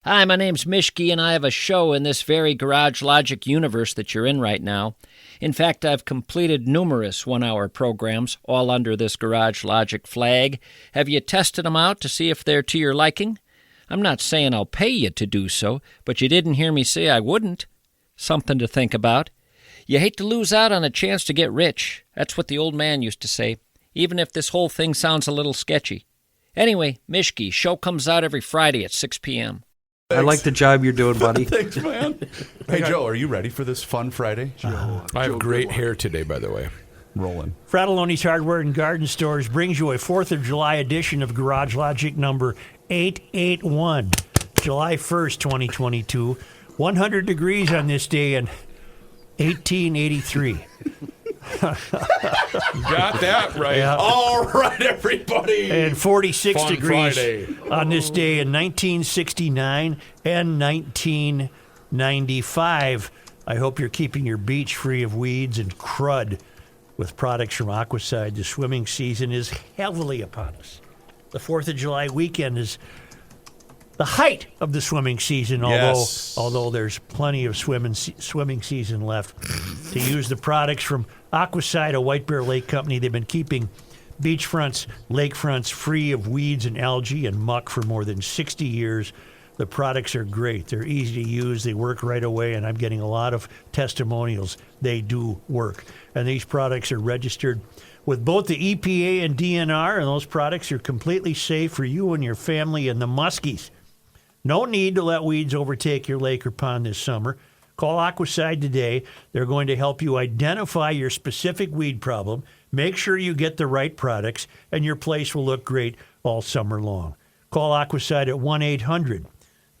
Hi, my name's Mishki, and I have a show in this very Garage Logic universe that you're in right now. In fact, I've completed numerous one-hour programs, all under this Garage Logic flag. Have you tested them out to see if they're to your liking? I'm not saying I'll pay you to do so, but you didn't hear me say I wouldn't. Something to think about. You hate to lose out on a chance to get rich. That's what the old man used to say, even if this whole thing sounds a little sketchy. Anyway, Mishki, show comes out every Friday at 6 p.m. Thanks. I like the job you're doing, buddy. Thanks, man. Hey, Joe, are you ready for this fun Friday? I have great hair today, by the way. Rolling. Fratelloni's Hardware and Garden Stores brings you a 4th of July edition of Garage Logic number 881, July 1st, 2022. 100 degrees on this day in 1883. Got that right. Yeah. All right, everybody. And 46 Fun degrees Friday. on this day in 1969 and 1995. I hope you're keeping your beach free of weeds and crud with products from Aquaside. The swimming season is heavily upon us. The 4th of July weekend is the height of the swimming season, although there's plenty of swimming season left. To use the products from Aquaside, a White Bear Lake company, they've been keeping beachfronts, lakefronts free of weeds and algae and muck for more than 60 years. The products are great. They're easy to use. They work right away, and I'm getting a lot of testimonials. They do work. And these products are registered with both the EPA and DNR, and those products are completely safe for you and your family and the muskies. No need to let weeds overtake your lake or pond this summer. Call Aquaside today. They're going to help you identify your specific weed problem, make sure you get the right products, and your place will look great all summer long. Call Aquaside at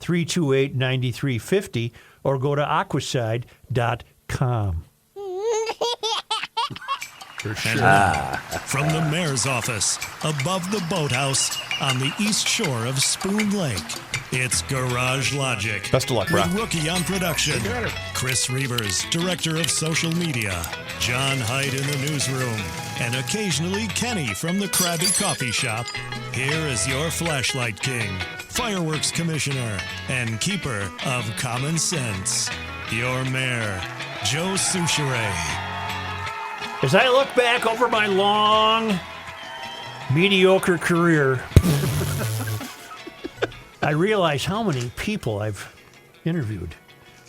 1-800-328-9350 or go to aquaside.com. For sure. From the mayor's office, above the boathouse, on the east shore of Spoon Lake, it's Garage Logic. Best of luck, with Brock. Rookie on production, Chris Reavers, director of social media, John Heidt in the newsroom, and occasionally Kenny from the Krabby Coffee Shop. Here is your flashlight king, fireworks commissioner, and keeper of common sense, your mayor, Joe Souchere. As I look back over my long, mediocre career, I realize how many people I've interviewed.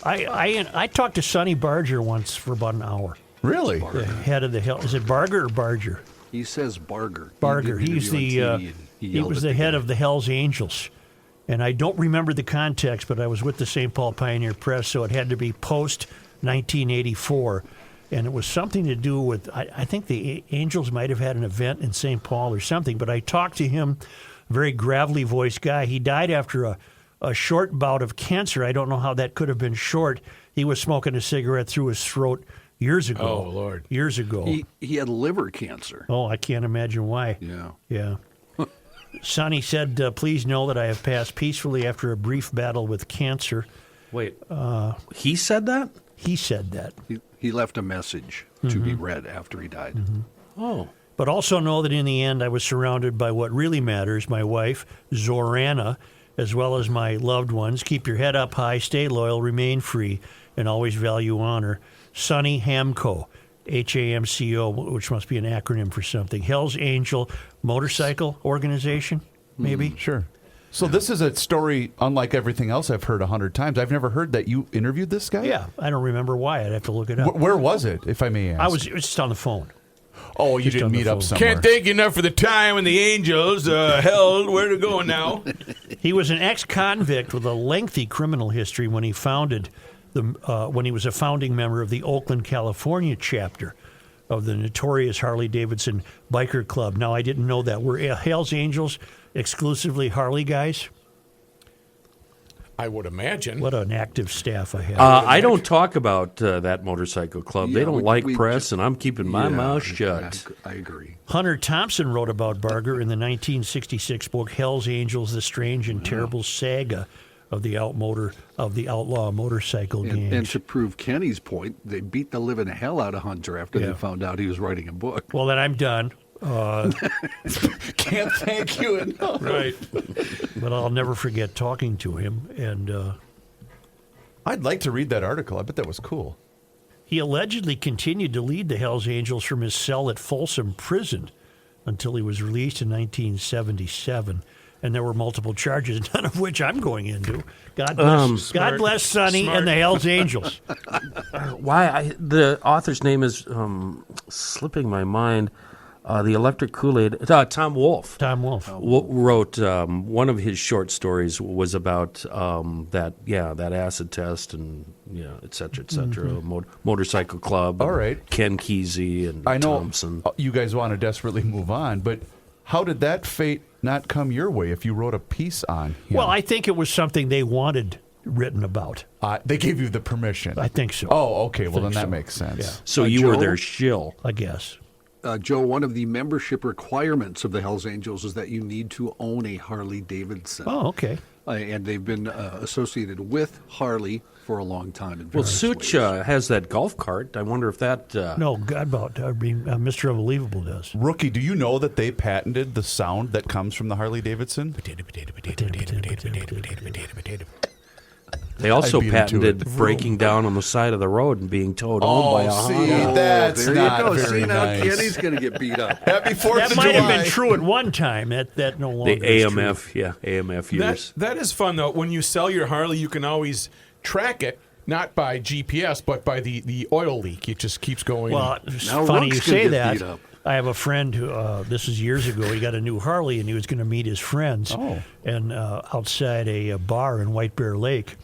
I talked to Sonny Barger once for about an hour. Really? The head of the Hell. Is it Barger or Barger? He says Barger. Barger. He was the head of the Hells Angels. And I don't remember the context, but I was with the St. Paul Pioneer Press, so it had to be post-1984. And it was something to do with, I think the Angels might have had an event in St. Paul or something, but I talked to him, a very gravelly voiced guy. He died after a short bout of cancer. I don't know how that could have been short. He was smoking a cigarette through his throat years ago. Oh, Lord. Years ago. He had liver cancer. Oh, I can't imagine why. Yeah. Sonny said, please know that I have passed peacefully after a brief battle with cancer. Wait, he said that? He said that. He left a message to be read after he died. Oh. But also know that in the end, I was surrounded by what really matters, my wife, Zorana, as well as my loved ones. Keep your head up high, stay loyal, remain free, and always value honor. Sonny Hamco, H-A-M-C-O, which must be an acronym for something. Hell's Angel Motorcycle Organization, maybe? Sure. So this is a story unlike everything else I've heard 100 times. I've never heard that you interviewed this guy? Yeah, I don't remember why. I'd have to look it up. Where was it, if I may ask? It was just on the phone. Oh, you just didn't on the meet up phone. somewhere. Can't thank you enough for the time when the Angels held. Where to going now? He was an ex-convict with a lengthy criminal history when he founded when he was a founding member of the Oakland, California chapter of the notorious Harley-Davidson Biker Club. Now, I didn't know that. Were Hells Angels exclusively Harley guys? I would imagine. What an active staff I have. I don't talk about that motorcycle club. Yeah, they don't like we press, just- and I'm keeping my mouth shut. I agree. Hunter Thompson wrote about Barger in the 1966 book Hells Angels: The Strange and Terrible Saga of the outlaw motorcycle gangs. And to prove Kenny's point, they beat the living hell out of Hunter after they found out he was writing a book. Well, then I'm done. Can't thank you enough. Right. But I'll never forget talking to him. And I'd like to read that article. I bet that was cool. he allegedly continued to lead the Hells Angels from his cell at Folsom Prison until he was released in 1977. And there were multiple charges, none of which I'm going into. God bless Sonny and the Hells Angels. The author's name is slipping my mind. The Electric Kool-Aid. Tom Wolfe. Tom Wolfe. Wrote one of his short stories was about that acid test and et cetera, et cetera. Motorcycle Club. All right. Ken Kesey and I know Thompson. You guys want to desperately move on, but how did that fate not come your way if you wrote a piece on him? Well, I think it was something they wanted written about. They gave you the permission. I think so. Oh, okay. Well, then so. that makes sense. Yeah. So you were Joe? their shill. I guess. Joe, one of the membership requirements of the Hells Angels is that you need to own a Harley Davidson. Oh, okay. And they've been associated with Harley for a long time. Well, Such has that golf cart. I wonder if that... No, Mr. Unbelievable does. Rookie, do you know that they patented the sound that comes from the Harley Davidson? They also I beat him to patented it. breaking down on the side of the road and being towed home by a Honda. That's there not you go. very See, now nice. Kenny's going to get beat up. Happy 4th That of might July. have been true at one time. That no longer The is true. AMF, AMF years. That is fun, though. When you sell your Harley, you can always track it, not by GPS, but by the oil leak. It just keeps going. Well, it's Now funny you Rook's gonna say get that. beat up. I have a friend who, this is years ago, he got a new Harley and he was going to meet his friends and outside a bar in White Bear Lake.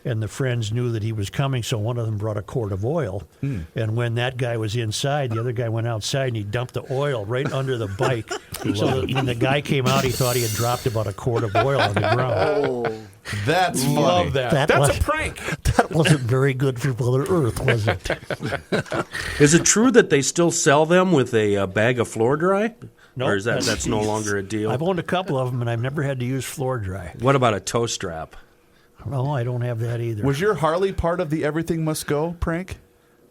And the friends knew that he was coming, so one of them brought a quart of oil. And when that guy was inside, the other guy went outside and he dumped the oil right under the bike. So that when the guy came out, he thought he had dropped about a quart of oil on the ground. That's funny. Love that. That's was- a prank. That wasn't very good for Mother Earth, was it? Is it true that they still sell them with a bag of floor dry? Nope. Or is that's no longer a deal? I've owned a couple of them, and I've never had to use floor dry. What about a toe strap? No, I don't have that either. Was your Harley part of the Everything Must Go prank?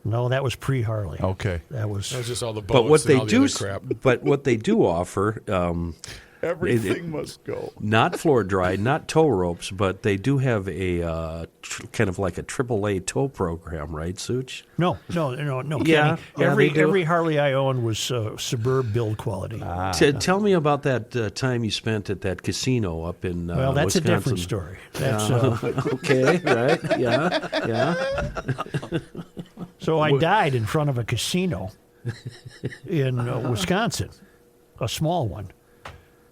No, that was pre-Harley. Okay. That was just all the boats But what and they all the do, other crap. but what they do offer, Everything Must Go. not floor dry, not tow ropes, but they do have a kind of like a AAA tow program, right, Such? No, Yeah, Kenny. they do. Every Harley I owned was Suburb build quality. Tell me about that time you spent at that casino up in Well, that's Wisconsin. a different story. That's Okay, right? Yeah. so I died in front of a casino in Wisconsin, a small one.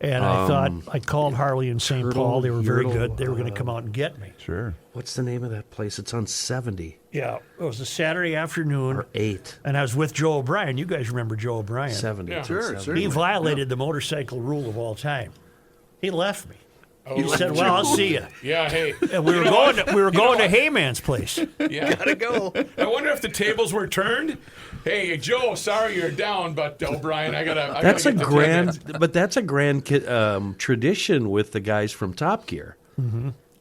And I thought, I called Harley in St. Paul. They were very good. They were going to come out and get me. Sure. What's the name of that place? It's on 70 Yeah, it was a Saturday afternoon. or 8. And I was with Joe O'Brien. You guys remember Joe O'Brien. 70. Yeah. Sure, Seven. certainly. He violated the motorcycle rule of all time. He left me. He Oh, said, "Well, I'll see you." Yeah, hey. And we were going to Heyman's place. Yeah. Gotta go. I wonder if the tables were turned. Hey, Joe, sorry you're down, but O'Brien, I gotta. That's a get the grand, tickets. but that's a grand tradition with the guys from Top Gear.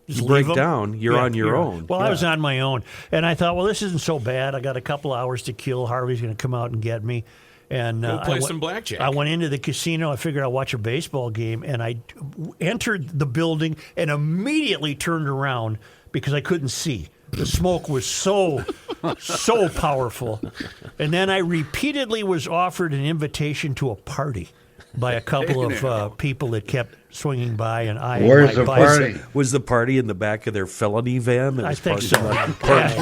Just You break leave 'em. down, you're on your own. Well, I was on my own, and I thought, well, this isn't so bad. I got a couple hours to kill. Harvey's going to come out and get me. And Go play I some blackjack. I went into the casino. I figured I'd watch a baseball game, and I entered the building and immediately turned around because I couldn't see. The smoke was so powerful. And then I repeatedly was offered an invitation to a party by a couple of people that kept swinging by and eyeing Where's my the bike. party? Was the party in the back of their felony van? that I was think parked so. in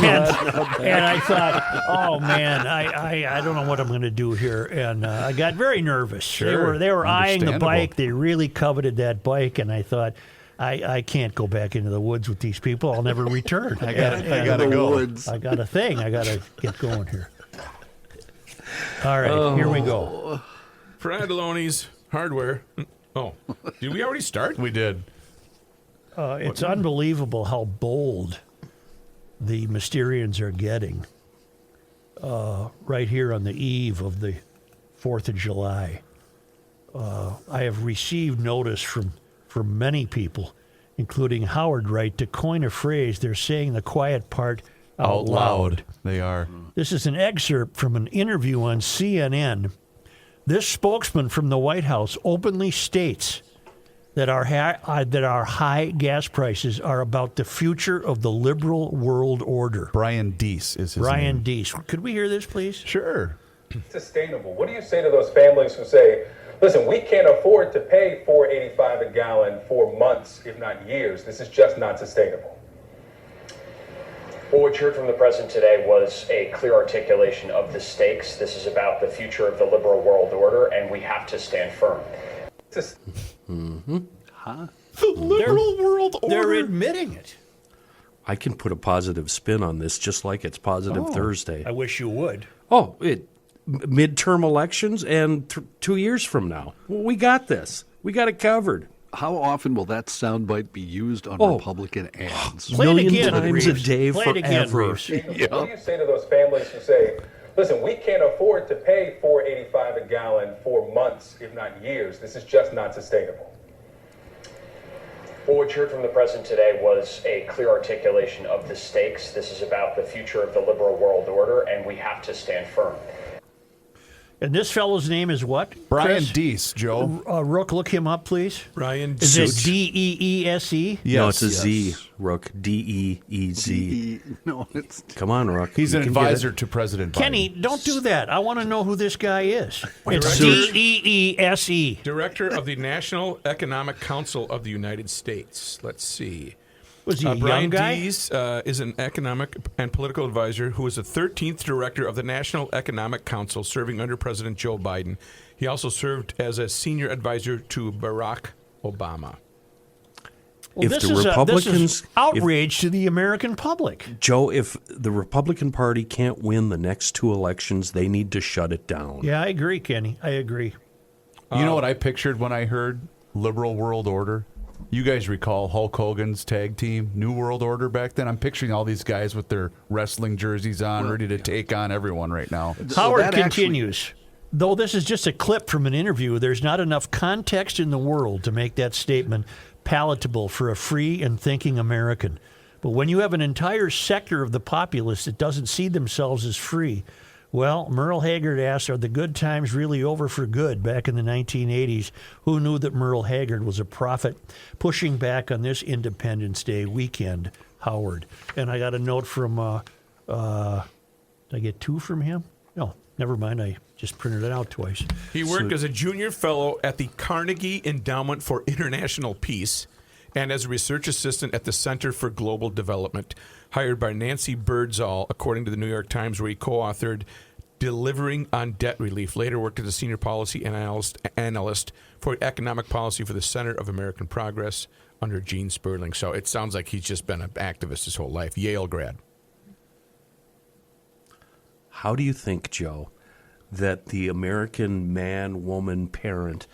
the- And I thought, oh man, I don't know what I'm going to do here, and I got very nervous. Sure. They were eyeing the Understandable. bike. They really coveted that bike, and I thought, I can't go back into the woods with these people. I'll never return. I gotta go. Woods. I got a thing. I got to get going here. All right, here we go. Fradoloni's Hardware. Oh, did we already start? We did. It's unbelievable how bold the Mysterians are getting right here on the eve of the 4th of July. I have received notice from many people, including Howard Wright, to coin a phrase. They're saying the quiet part out loud. They are. This is an excerpt from an interview on CNN This spokesman from the White House openly states that our high gas prices are about the future of the liberal world order. Brian Deese is his Brian name. Deese. Could we hear this, please? Sure. Sustainable. What do you say to those families who say, listen, we can't afford to pay $4.85 a gallon for months, if not years. This is just not sustainable. Well, what you heard from the president today was a clear articulation of the stakes. This is about the future of the liberal world order, and we have to stand firm. The liberal world order. They're admitting it. I can put a positive spin on this, just like it's Positive Thursday. I wish you would. Oh, midterm elections and 2 years from now. Well, we got this. We got it covered. How often will that soundbite be used on Republican ads? Play it again, times Reeves. a day Play it again, forever. Reeves. Yeah. What do you say to those families who say, listen, we can't afford to pay $4.85 a gallon for months, if not years. This is just not sustainable. Well, what you heard from the president today was a clear articulation of the stakes. This is about the future of the liberal world order, and we have to stand firm. And this fellow's name is what? Brian Chris? Deese, Joe. Rook, look him up, please. Brian Is Deese. it D-E-E-S-E? Yes, No, it's a Z, yes. Rook. D-E-E-Z. No, it's Come on, Rook. He's You an can get advisor it. to President Biden. Kenny, don't do that. I want to know who this guy is. It's Director- D-E-E-S-E. Director of the National Economic Council of the United States. Let's see. Was he a young Brian guy? Deese is an economic and political advisor who is the 13th director of the National Economic Council, serving under President Joe Biden. He also served as a senior advisor to Barack Obama. Well, If this the is Republicans- outrage to the American public. Joe, if the Republican Party can't win the next 2 elections, they need to shut it down. Yeah, I agree, Kenny. I agree. You know what I pictured when I heard liberal world order? You guys recall Hulk Hogan's tag team, New World Order back then? I'm picturing all these guys with their wrestling jerseys on, ready to take on everyone right now. Howard that continues. Though this is just a clip from an interview, there's not enough context in the world to make that statement palatable for a free and thinking American. But when you have an entire sector of the populace that doesn't see themselves as free, well, Merle Haggard asked, are the good times really over for good back in the 1980s? Who knew that Merle Haggard was a prophet pushing back on this Independence Day weekend, Howard? And I got a note from, did I get 2 from him? No, never mind. I just printed it out twice. He worked as a junior fellow at the Carnegie Endowment for International Peace and as a research assistant at the Center for Global Development, hired by Nancy Birdsall, according to the New York Times, where he co-authored Delivering on Debt Relief. Later worked as a senior policy analyst for economic policy for the Center of American Progress under Gene Sperling. So it sounds like he's just been an activist his whole life. Yale grad. How do you think, Joe, that the American man, woman, parent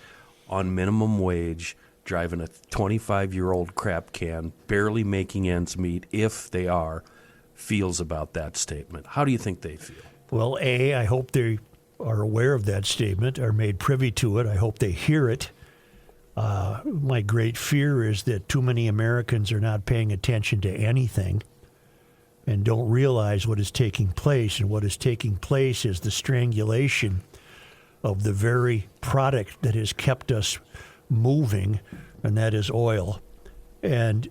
on minimum wage, driving a 25-year-old crap can, barely making ends meet, if they are, feels about that statement? How do you think they feel? Well, A, I hope they are aware of that statement, are made privy to it. I hope they hear it. My great fear is that too many Americans are not paying attention to anything and don't realize what is taking place. And what is taking place is the strangulation of the very product that has kept us moving, and that is oil. And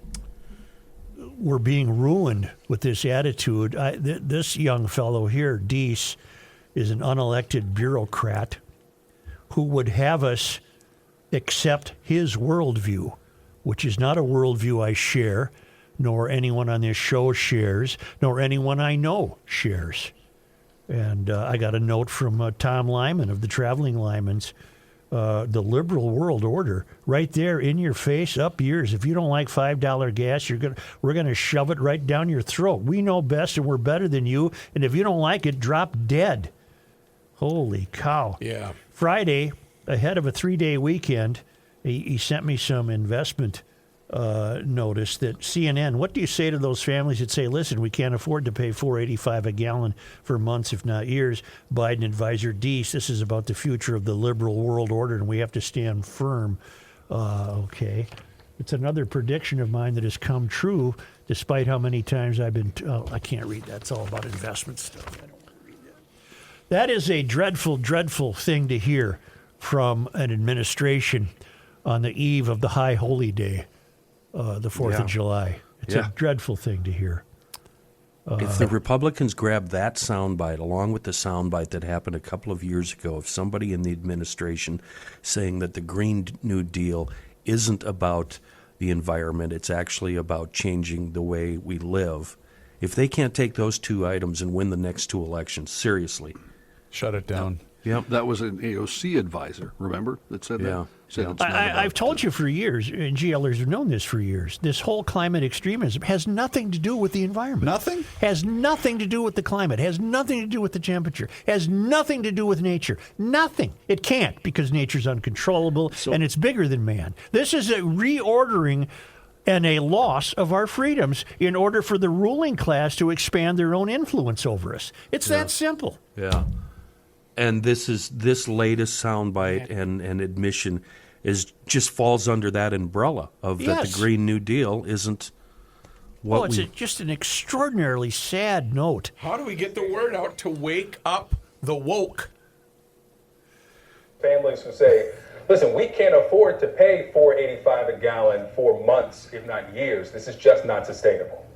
we're being ruined with this attitude. This young fellow here, Deese, is an unelected bureaucrat who would have us accept his worldview, which is not a worldview I share, nor anyone on this show shares, nor anyone I know shares. And I got a note from Tom Lyman of the Traveling Lymans. The liberal world order, right there in your face, up yours. If you don't like $5 gas, we're gonna shove it right down your throat. We know best, and we're better than you. And if you don't like it, drop dead. Holy cow! Yeah. Friday, ahead of a 3-day weekend, he sent me some investment notice that CNN. What do you say to those families that say, "Listen, we can't afford to pay $4.85 a gallon for months, if not years"? Biden advisor Deese, this is about the future of the liberal world order, and we have to stand firm. Okay, it's another prediction of mine that has come true, despite how many times I've been. I can't read that. It's all about investment stuff. I don't want to read that. That is a dreadful, dreadful thing to hear from an administration on the eve of the high holy day, the 4th of July. It's a dreadful thing to hear. If the Republicans grab that soundbite, along with the soundbite that happened a couple of years ago of somebody in the administration saying that the Green New Deal isn't about the environment, it's actually about changing the way we live. If they can't take those two items and win the next two elections, seriously. Shut it down. Yep. That was an AOC advisor, remember, that said that? Said it's not about I've told you for years, and GLers have known this for years, this whole climate extremism has nothing to do with the environment. Nothing? Has nothing to do with the climate. Has nothing to do with the temperature. Has nothing to do with nature. Nothing. It can't, because nature's uncontrollable, and it's bigger than man. This is a reordering and a loss of our freedoms in order for the ruling class to expand their own influence over us. It's that simple. Yeah. And this latest soundbite and admission just falls under that umbrella of that the Green New Deal isn't what it's just an extraordinarily sad note. How do we get the word out to wake up the woke? Families who say, listen, we can't afford to pay $4.85 a gallon for months, if not years. This is just not sustainable.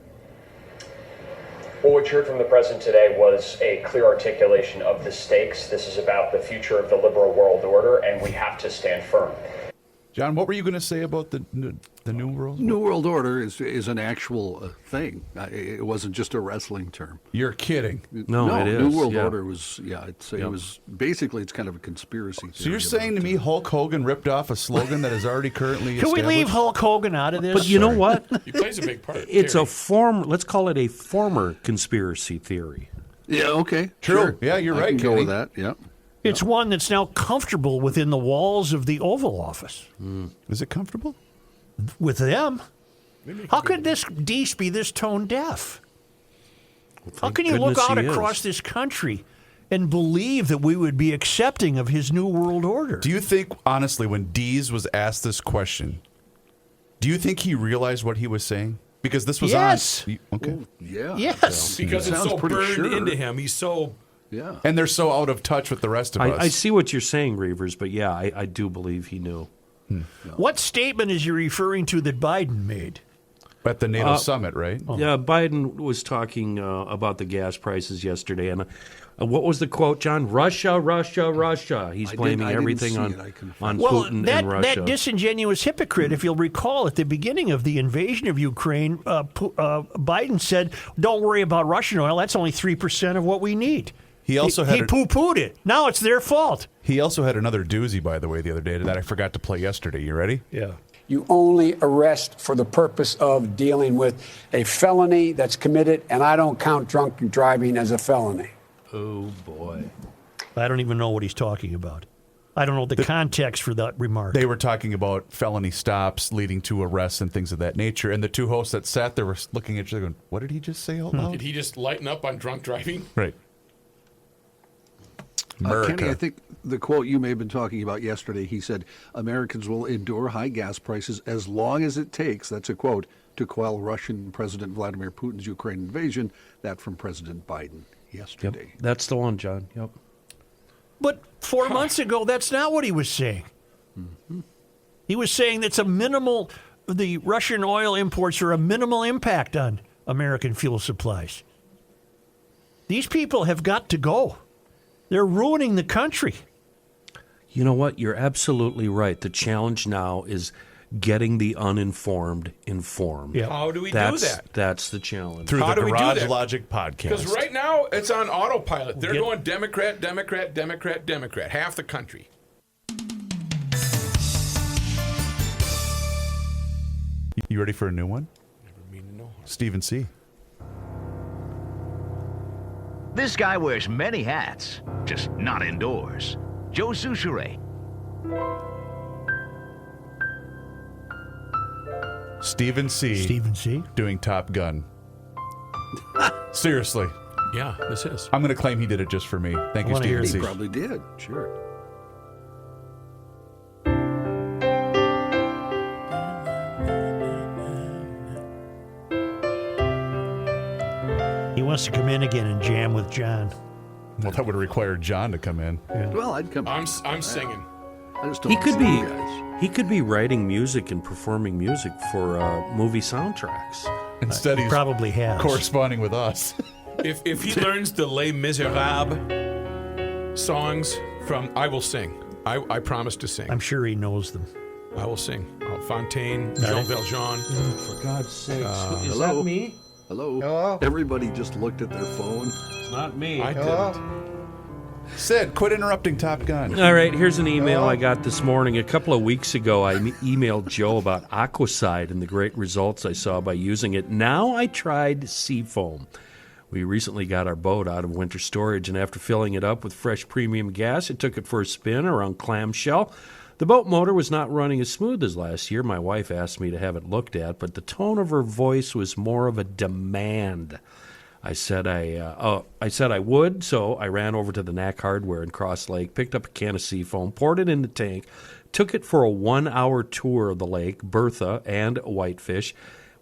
Well, what you heard from the president today was a clear articulation of the stakes. This is about the future of the liberal world order, and we have to stand firm. John, what were you going to say about the New World? New World Order is an actual thing. It wasn't just a wrestling term. You're kidding. No, it is. New World Order was, it was basically, it's kind of a conspiracy. So you're saying to me Hulk Hogan ripped off a slogan that is already currently Can we established? leave Hulk Hogan out of this? But you know what? He plays a big part. It's let's call it a former conspiracy theory. Yeah, okay. True. Sure. Yeah, you're I right, can go Kenny. with that, yeah. It's one that's now comfortable within the walls of the Oval Office. Is it comfortable? With them. How could this Deese be this tone deaf? How can you look out across this country and believe that we would be accepting of his New World Order? Do you think, honestly, when Deese was asked this question, do you think he realized what he was saying? Because this was on. Okay. Ooh, yeah. Yes. Because it's Sounds so pretty burned sure. into him. He's so... Yeah. And they're so out of touch with the rest of us. I see what you're saying, Reavers, but yeah, I do believe he knew. What statement is you referring to that Biden made? At the NATO summit, right? Yeah, Biden was talking about the gas prices yesterday, and what was the quote, John? Russia, Russia, Russia. He's blaming everything on Putin and Russia. That disingenuous hypocrite, if you'll recall, at the beginning of the invasion of Ukraine, Biden said, "Don't worry about Russian oil. That's only 3% of what we need." He also had he poo-pooed it. Now it's their fault. He also had another doozy, by the way, the other day that I forgot to play yesterday. You ready? Yeah. You only arrest for the purpose of dealing with a felony that's committed, and I don't count drunk driving as a felony. Oh, boy. I don't even know what he's talking about. I don't know the context for that remark. They were talking about felony stops leading to arrests and things of that nature, and the two hosts that sat there were looking at each other going, what did he just say out loud? Did he just lighten up on drunk driving? Right. Kenny, I think the quote you may have been talking about yesterday, he said, Americans will endure high gas prices as long as it takes, that's a quote, to quell Russian President Vladimir Putin's Ukraine invasion. That from President Biden yesterday. Yep. That's the one, John. Yep. But 4 months ago, that's not what he was saying. Mm-hmm. He was saying that's the Russian oil imports are a minimal impact on American fuel supplies. These people have got to go. They're ruining the country. You know what? You're absolutely right. The challenge now is getting the uninformed informed. Yeah. How do we do that? That's the challenge. Through How the do we do Garage that? Logic podcast. Because right now, it's on autopilot. They're going Democrat, Democrat, Democrat, Democrat. Half the country. You ready for a new one? Never mean to know. Stephen C. This guy wears many hats, just not indoors. Joe Souchere. Stephen C. Stephen C. doing Top Gun. Seriously. Yeah, this is. I'm going to claim he did it just for me. Thank you, Stephen He C. probably did, sure. He wants to come in again and jam with John. Well, that would require John to come in. Well, I'd come. I'm singing. I just don't He could see be. you guys. He could be writing music and performing music for movie soundtracks. Instead, he's probably has. corresponding with us. If he learns the Les Miserables songs from, I will sing. I promise to sing. I'm sure he knows them. I will sing. Fontaine, Jean Valjean. For God's sake, is hello? that me? Hello? Hello? Everybody just looked at their phone. It's not me. I Hello? didn't. Sid, quit interrupting Top Gun. All right, here's an email I got this morning. A couple of weeks ago, I emailed Joe about Aquacide and the great results I saw by using it. Now I tried Seafoam. We recently got our boat out of winter storage, and after filling it up with fresh premium gas, I took it for a spin around clamshell. The boat motor was not running as smooth as last year. My wife asked me to have it looked at, but the tone of her voice was more of a demand. I said I would, so I ran over to the Knack Hardware in Cross Lake, picked up a can of Seafoam, poured it in the tank, took it for a 1-hour tour of the lake, Bertha, and Whitefish.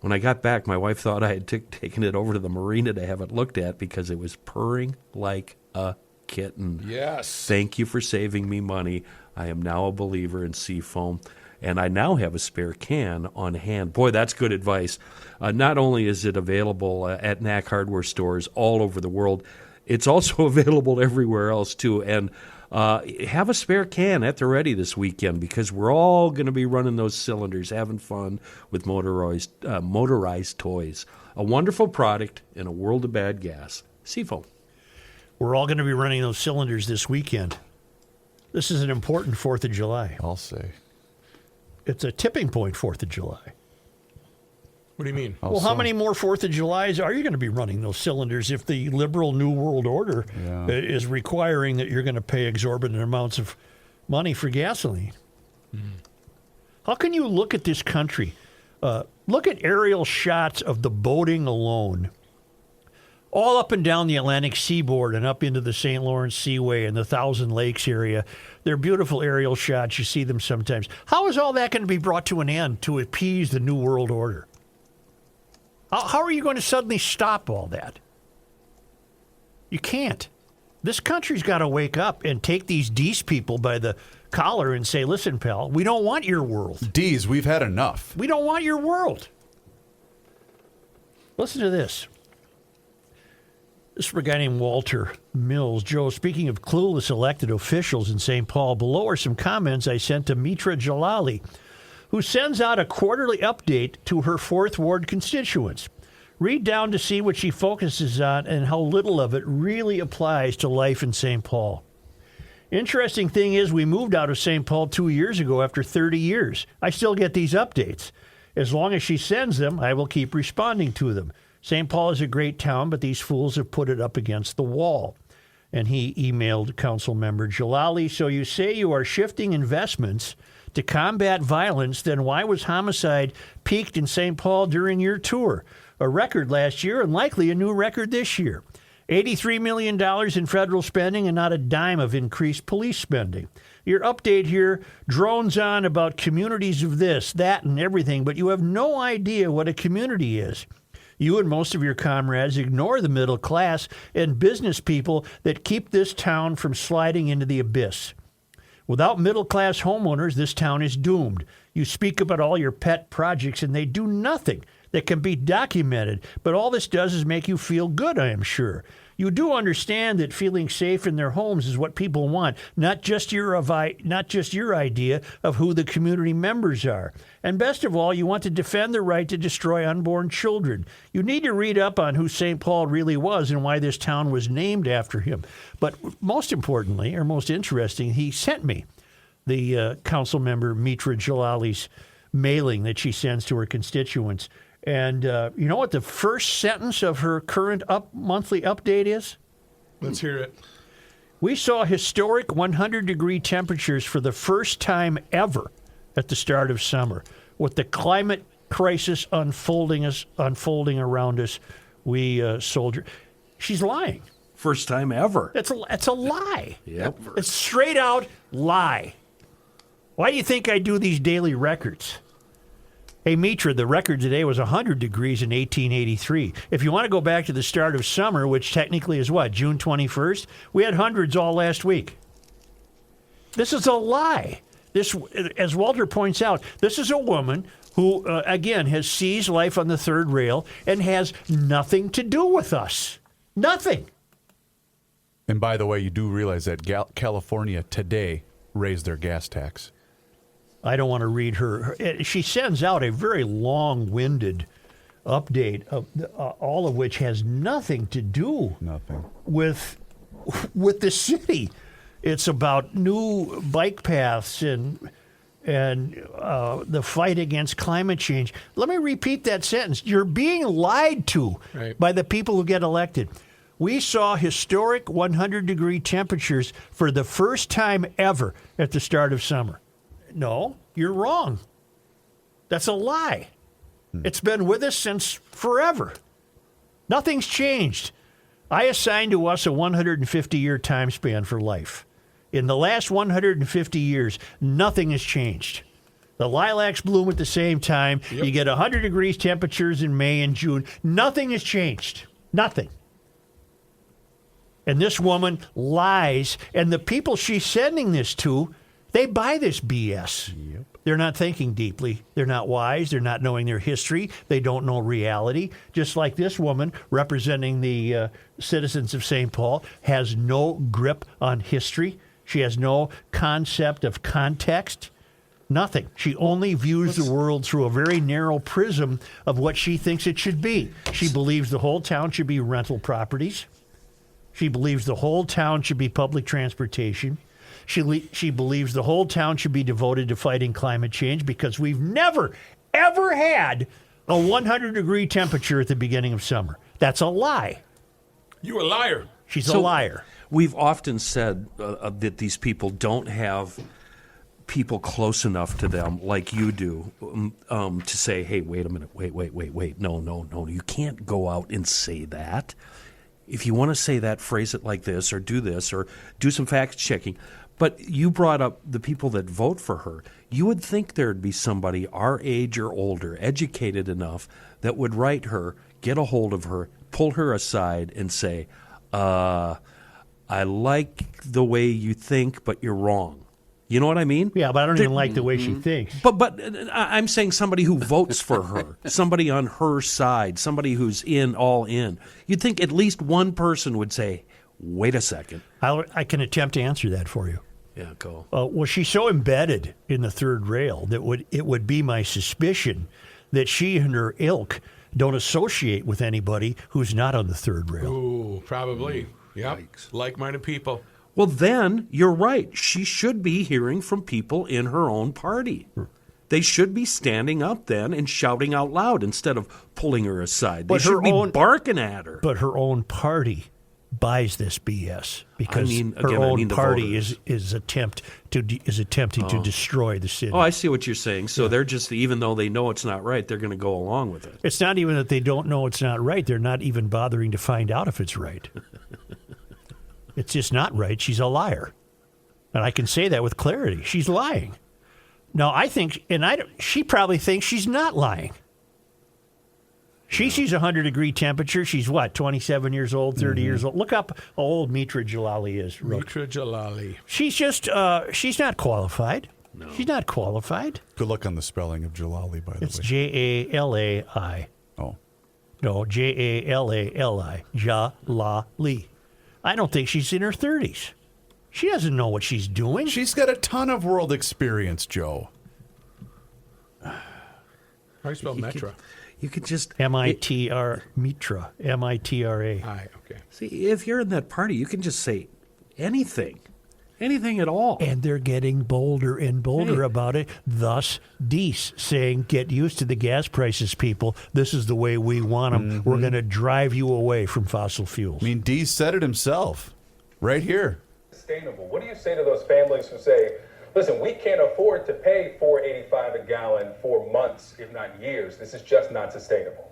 When I got back, my wife thought I had taken it over to the marina to have it looked at because it was purring like a kitten. Yes. Thank you for saving me money. I am now a believer in Seafoam, and I now have a spare can on hand. Boy, that's good advice. Not only is it available at Knack Hardware stores all over the world, it's also available everywhere else, too. And have a spare can at the ready this weekend because we're all going to be running those cylinders, having fun with motorized toys. A wonderful product in a world of bad gas. Seafoam. We're all going to be running those cylinders this weekend. This is an important 4th of July. I'll say. It's a tipping point 4th of July. What do you mean? Well, how many more 4th of Julys are you going to be running those cylinders if the liberal New World Order is requiring that you're going to pay exorbitant amounts of money for gasoline? How can you look at this country, look at aerial shots of the boating alone, all up and down the Atlantic seaboard and up into the St. Lawrence Seaway and the Thousand Lakes area. They're beautiful aerial shots. You see them sometimes. How is all that going to be brought to an end to appease the New World Order? How are you going to suddenly stop all that? You can't. This country's got to wake up and take these D's people by the collar and say, listen, pal, we don't want your world. D's, we've had enough. We don't want your world. Listen to this. This is from a guy named Walter Mills. Joe, speaking of clueless elected officials in St. Paul, below are some comments I sent to Mitra Jalali, who sends out a quarterly update to her 4th Ward constituents. Read down to see what she focuses on and how little of it really applies to life in St. Paul. Interesting thing is we moved out of St. Paul 2 years ago after 30 years. I still get these updates. As long as she sends them, I will keep responding to them. St. Paul is a great town, but these fools have put it up against the wall. And he emailed Council Member Jalali, so you say you are shifting investments to combat violence, then why was homicide peaked in St. Paul during your tour? A record last year and likely a new record this year. $83 million in federal spending and not a dime of increased police spending. Your update here drones on about communities of this, that, and everything, but you have no idea what a community is. You and most of your comrades ignore the middle class and business people that keep this town from sliding into the abyss. Without middle-class homeowners, this town is doomed. You speak about all your pet projects, and they do nothing that can be documented. But all this does is make you feel good, I am sure. You do understand that feeling safe in their homes is what people want, not just your idea of who the community members are. And best of all, you want to defend the right to destroy unborn children. You need to read up on who St. Paul really was and why this town was named after him. But most importantly, or most interesting, he sent me the council member Mitra Jalali's mailing that she sends to her constituents. And you know what the first sentence of her current monthly update is? Let's hear it. We saw historic 100-degree temperatures for the first time ever at the start of summer. With the climate crisis unfolding around us, we soldier. She's lying. First time ever. It's a lie. Yep. It's straight out lie. Why do you think I do these daily records? Hey, Mitra, the record today was 100 degrees in 1883. If you want to go back to the start of summer, which technically is what, June 21st? We had hundreds all last week. This is a lie. This, as Walter points out, this is a woman who, again, has seized life on the third rail and has nothing to do with us. Nothing. And by the way, you do realize that California today raised their gas tax. I don't want to read her. She sends out a very long-winded update, of all of which has nothing to do with the city. It's about new bike paths and the fight against climate change. Let me repeat that sentence. You're being lied to by the people who get elected. We saw historic 100-degree temperatures for the first time ever at the start of summer. No, you're wrong. That's a lie. It's been with us since forever. Nothing's changed. I assigned to us a 150-year time span for life. In the last 150 years, nothing has changed. The lilacs bloom at the same time. Yep. You get 100 degrees temperatures in May and June. Nothing has changed. Nothing. And this woman lies, and the people she's sending this to, they buy this BS. Yep. They're not thinking deeply. They're not wise. They're not knowing their history. They don't know reality. Just like this woman representing the citizens of St. Paul has no grip on history. She has no concept of context. Nothing. She only views the world through a very narrow prism of what she thinks it should be. She believes the whole town should be rental properties. She believes the whole town should be public transportation. She believes the whole town should be devoted to fighting climate change because we've never, ever had a 100-degree temperature at the beginning of summer. That's a lie. You're a liar. She's a liar. We've often said that these people don't have people close enough to them like you do to say, hey, wait a minute, wait. No. You can't go out and say that. If you want to say that, phrase it like this or do some fact checking. But you brought up the people that vote for her. You would think there'd be somebody our age or older, educated enough, that would write her, get a hold of her, pull her aside and say, I like the way you think, but you're wrong. You know what I mean? Yeah, but I don't even like the way she thinks. But I'm saying somebody who votes for her, somebody on her side, somebody who's all in. You'd think at least one person would say, wait a second. I can attempt to answer that for you. Yeah, go. Well, she's so embedded in the third rail that it would be my suspicion that she and her ilk don't associate with anybody who's not on the third rail. Ooh, probably. Yep. Like-minded people. Well, then you're right. She should be hearing from people in her own party. They should be standing up then and shouting out loud instead of pulling her aside. They should be barking at her. But her own party buys this BS because her own party is attempting to destroy the city. Oh, I see what you're saying. So they're just, even though they know it's not right, they're going to go along with it. It's not even that they don't know it's not right. They're not even bothering to find out if it's right. It's just not right. She's a liar. And I can say that with clarity. She's lying. Now, I think, she probably thinks she's not lying. She sees a 100-degree temperature. She's what, 27 years old, 30 years old? Look up how old Mitra Jalali is. Mitra Jalali. She's just, she's not qualified. No. She's not qualified. Good luck on the spelling of Jalali, by the way. It's Jalai. Oh. No, Jalali. Jalali. I don't think she's in her 30s. She doesn't know what she's doing. She's got a ton of world experience, Joe. How do you spell Mitra? You could just... M-I-T-R, Mitra, M-I-T-R-A. Okay. See, if you're in that party, you can just say anything. Anything at all. And they're getting bolder and bolder about it. Thus, Deese saying, get used to the gas prices, people. This is the way we want them. Mm-hmm. We're going to drive you away from fossil fuels. I mean, Deese said it himself right here. Sustainable. What do you say to those families who say, listen, we can't afford to pay $4.85 a gallon for months, if not years. This is just not sustainable.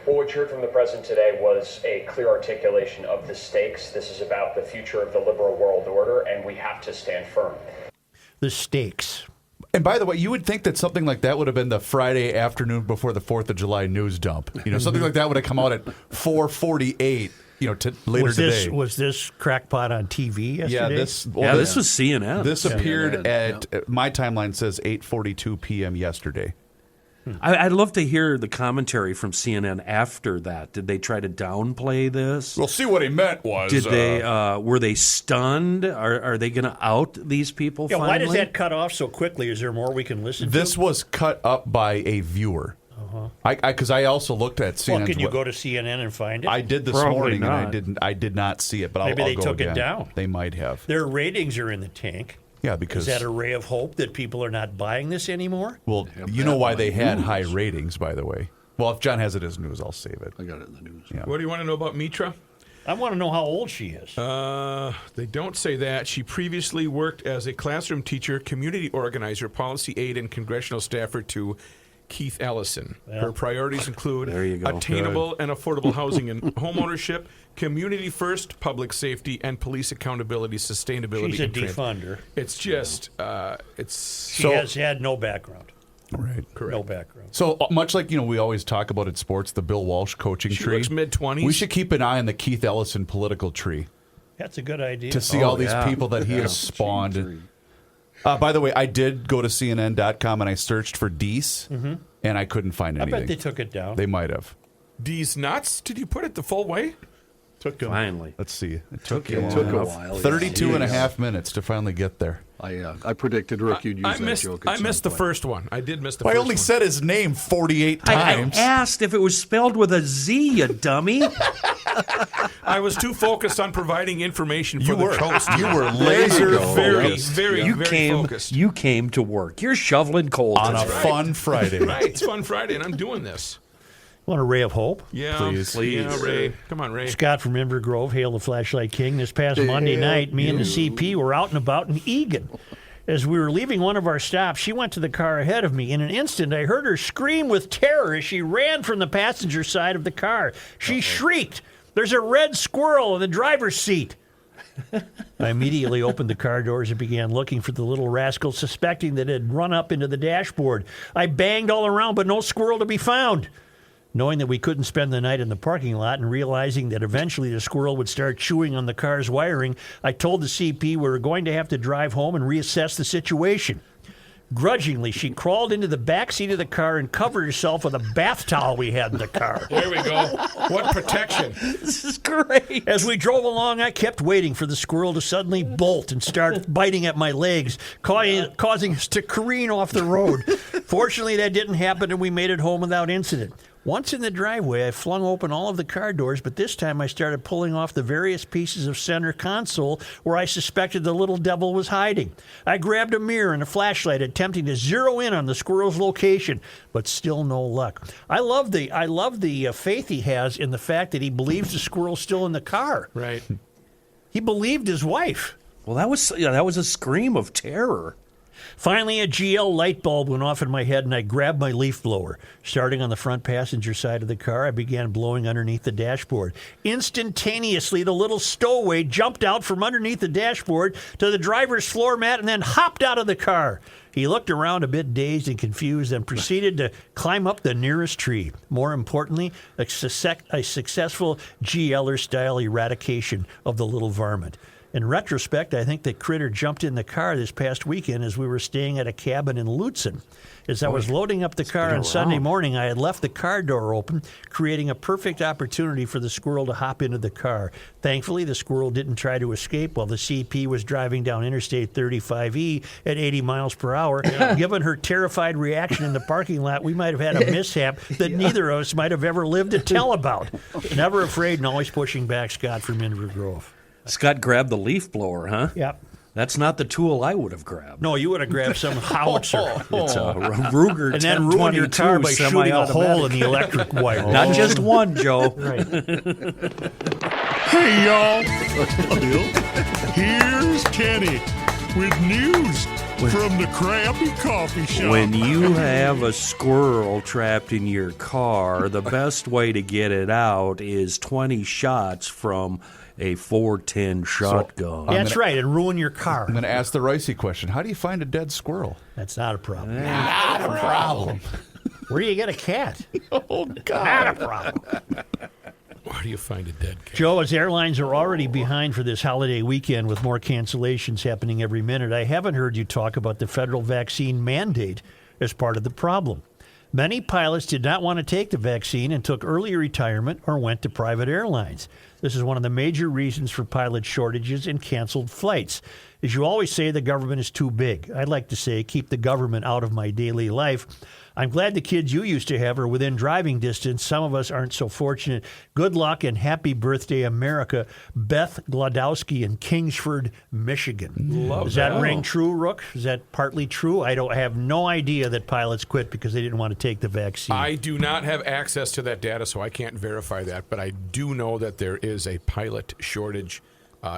Well, what you heard from the president today was a clear articulation of the stakes. This is about the future of the liberal world order, and we have to stand firm. The stakes. And by the way, you would think that something like that would have been the Friday afternoon before the 4th of July news dump. Something like that would have come out at 4:48. later today. Was this crackpot on TV yesterday? Yeah, this was CNN. This appeared at my timeline says 8:42 p.m. yesterday. I'd love to hear the commentary from CNN after that. Did they try to downplay this? We'll see what he meant was. Did they? Were they stunned? Are they going to out these people? Yeah. Finally? Why does that cut off so quickly? Is there more we can listen to? This was cut up by a viewer. Because I also looked at CNN. Well, can you go to CNN and find it? I did this Probably morning, not. and I did not see it. But Maybe I'll they go took again. it down. They might have. Their ratings are in the tank. Yeah, because is that a ray of hope that people are not buying this anymore? Well, you know why they had high ratings, by the way. Well, if John has it as news, I'll save it. I got it in the news. Yeah. What do you want to know about Mitra? I want to know how old she is. They don't say that. She previously worked as a classroom teacher, community organizer, policy aide, and congressional staffer to Keith Ellison. Her priorities include attainable and affordable housing and homeownership, community first, public safety, and police accountability, sustainability. She's a and defunder. It's just, She has had no background. Right. Correct. No background. So much like we always talk about in sports, the Bill Walsh coaching She tree. looks mid-20s. We should keep an eye on the Keith Ellison political tree That's a good idea. to see all these people that he has spawned. By the way, I did go to CNN.com and I searched for Deese, and I couldn't find anything. I bet they took it down. They might have. D's nuts? Did you put it the full way? Took him. Finally. Let's see. It took It took a while. 32 and a half minutes to finally get there. I predicted, Rick, you'd use that joke. I missed the first one. I did miss the I first only one. said his name 48 I times. asked if it was spelled with a Z, you dummy. I was too focused on providing information for the host. You were laser very, focused very focused. You came to work. You're shoveling coal on a today. fun Friday. Right, it's Fun Friday, and I'm doing this. Want a ray of hope? Yeah, Please. Yeah, Ray. Come on, Ray. Scott from Inver Grove, hail the Flashlight King. This past Monday night, me and the CP were out and about in Egan. As we were leaving one of our stops, she went to the car ahead of me. In an instant, I heard her scream with terror as she ran from the passenger side of the car. She shrieked, "There's a red squirrel in the driver's seat." I immediately opened the car doors and began looking for the little rascal, suspecting that it had run up into the dashboard. I banged all around, but no squirrel to be found. Knowing that we couldn't spend the night in the parking lot and realizing that eventually the squirrel would start chewing on the car's wiring, I told the CP we were going to have to drive home and reassess the situation. Grudgingly, she crawled into the back seat of the car and covered herself with a bath towel we had in the car. There we go. What protection. This is great. As we drove along, I kept waiting for the squirrel to suddenly bolt and start biting at my legs, causing us to careen off the road. Fortunately, that didn't happen, and we made it home without incident. Once in the driveway, I flung open all of the car doors, but this time I started pulling off the various pieces of center console where I suspected the little devil was hiding. I grabbed a mirror and a flashlight, attempting to zero in on the squirrel's location, but still no luck. I love the faith he has in the fact that he believes the squirrel's still in the car. Right. He believed his wife. Well, that was a scream of terror. Finally, a GL light bulb went off in my head, and I grabbed my leaf blower. Starting on the front passenger side of the car, I began blowing underneath the dashboard. Instantaneously, the little stowaway jumped out from underneath the dashboard to the driver's floor mat and then hopped out of the car. He looked around a bit dazed and confused and proceeded to climb up the nearest tree. More importantly, a successful GLer-style eradication of the little varmint. In retrospect, I think the critter jumped in the car this past weekend as we were staying at a cabin in Lutsen. As I was loading up the car on Sunday morning, I had left the car door open, creating a perfect opportunity for the squirrel to hop into the car. Thankfully, the squirrel didn't try to escape while the CP was driving down Interstate 35E at 80 miles per hour. Given her terrified reaction in the parking lot, we might have had a mishap that neither of us might have ever lived to tell about. Never afraid and always pushing back, Scott from Inver Grove. Scott grabbed the leaf blower, huh? Yep. That's not the tool I would have grabbed. No, you would have grabbed some howitzer. It's a Ruger and then ruin your car by shooting a hole in the electric wire. Not just one, Joe. Right. Hey, y'all. Here's Kenny with news from the Krabby Coffee Shop. When you have a squirrel trapped in your car, the best way to get it out is 20 shots from a 410 shotgun. That's right, and ruin your car. I'm going to ask the Ricey question. How do you find a dead squirrel? That's not a problem. Not a problem. Where do you get a cat? Oh, God. Not a problem. do you find a dead cat? Joe, as airlines are already behind for this holiday weekend with more cancellations happening every minute, I haven't heard you talk about the federal vaccine mandate as part of the problem. Many pilots did not want to take the vaccine and took early retirement or went to private airlines. This is one of the major reasons for pilot shortages and canceled flights. As you always say, the government is too big. I'd like to say, keep the government out of my daily life. I'm glad the kids you used to have are within driving distance. Some of us aren't so fortunate. Good luck and happy birthday, America. Beth Glodowski in Kingsford, Michigan. Does that ring true, Rook? Is that partly true? I have no idea that pilots quit because they didn't want to take the vaccine. I do not have access to that data, so I can't verify that. But I do know that there is a pilot shortage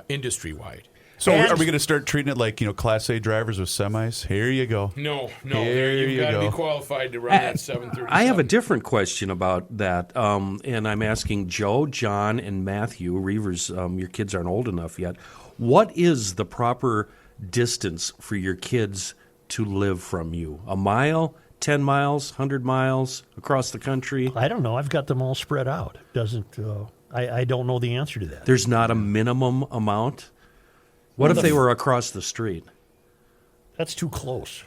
industry-wide. So are we going to start treating it like, Class A drivers with semis? Here you go. No. Here You've got to be qualified to run that 737. I have a different question about that, and I'm asking Joe, John, and Matthew Reavers. Your kids aren't old enough yet. What is the proper distance for your kids to live from you? A mile, 10 miles, 100 miles across the country? I don't know. I've got them all spread out. I don't know the answer to that. There's not a minimum amount? What if they were across the street? That's too close.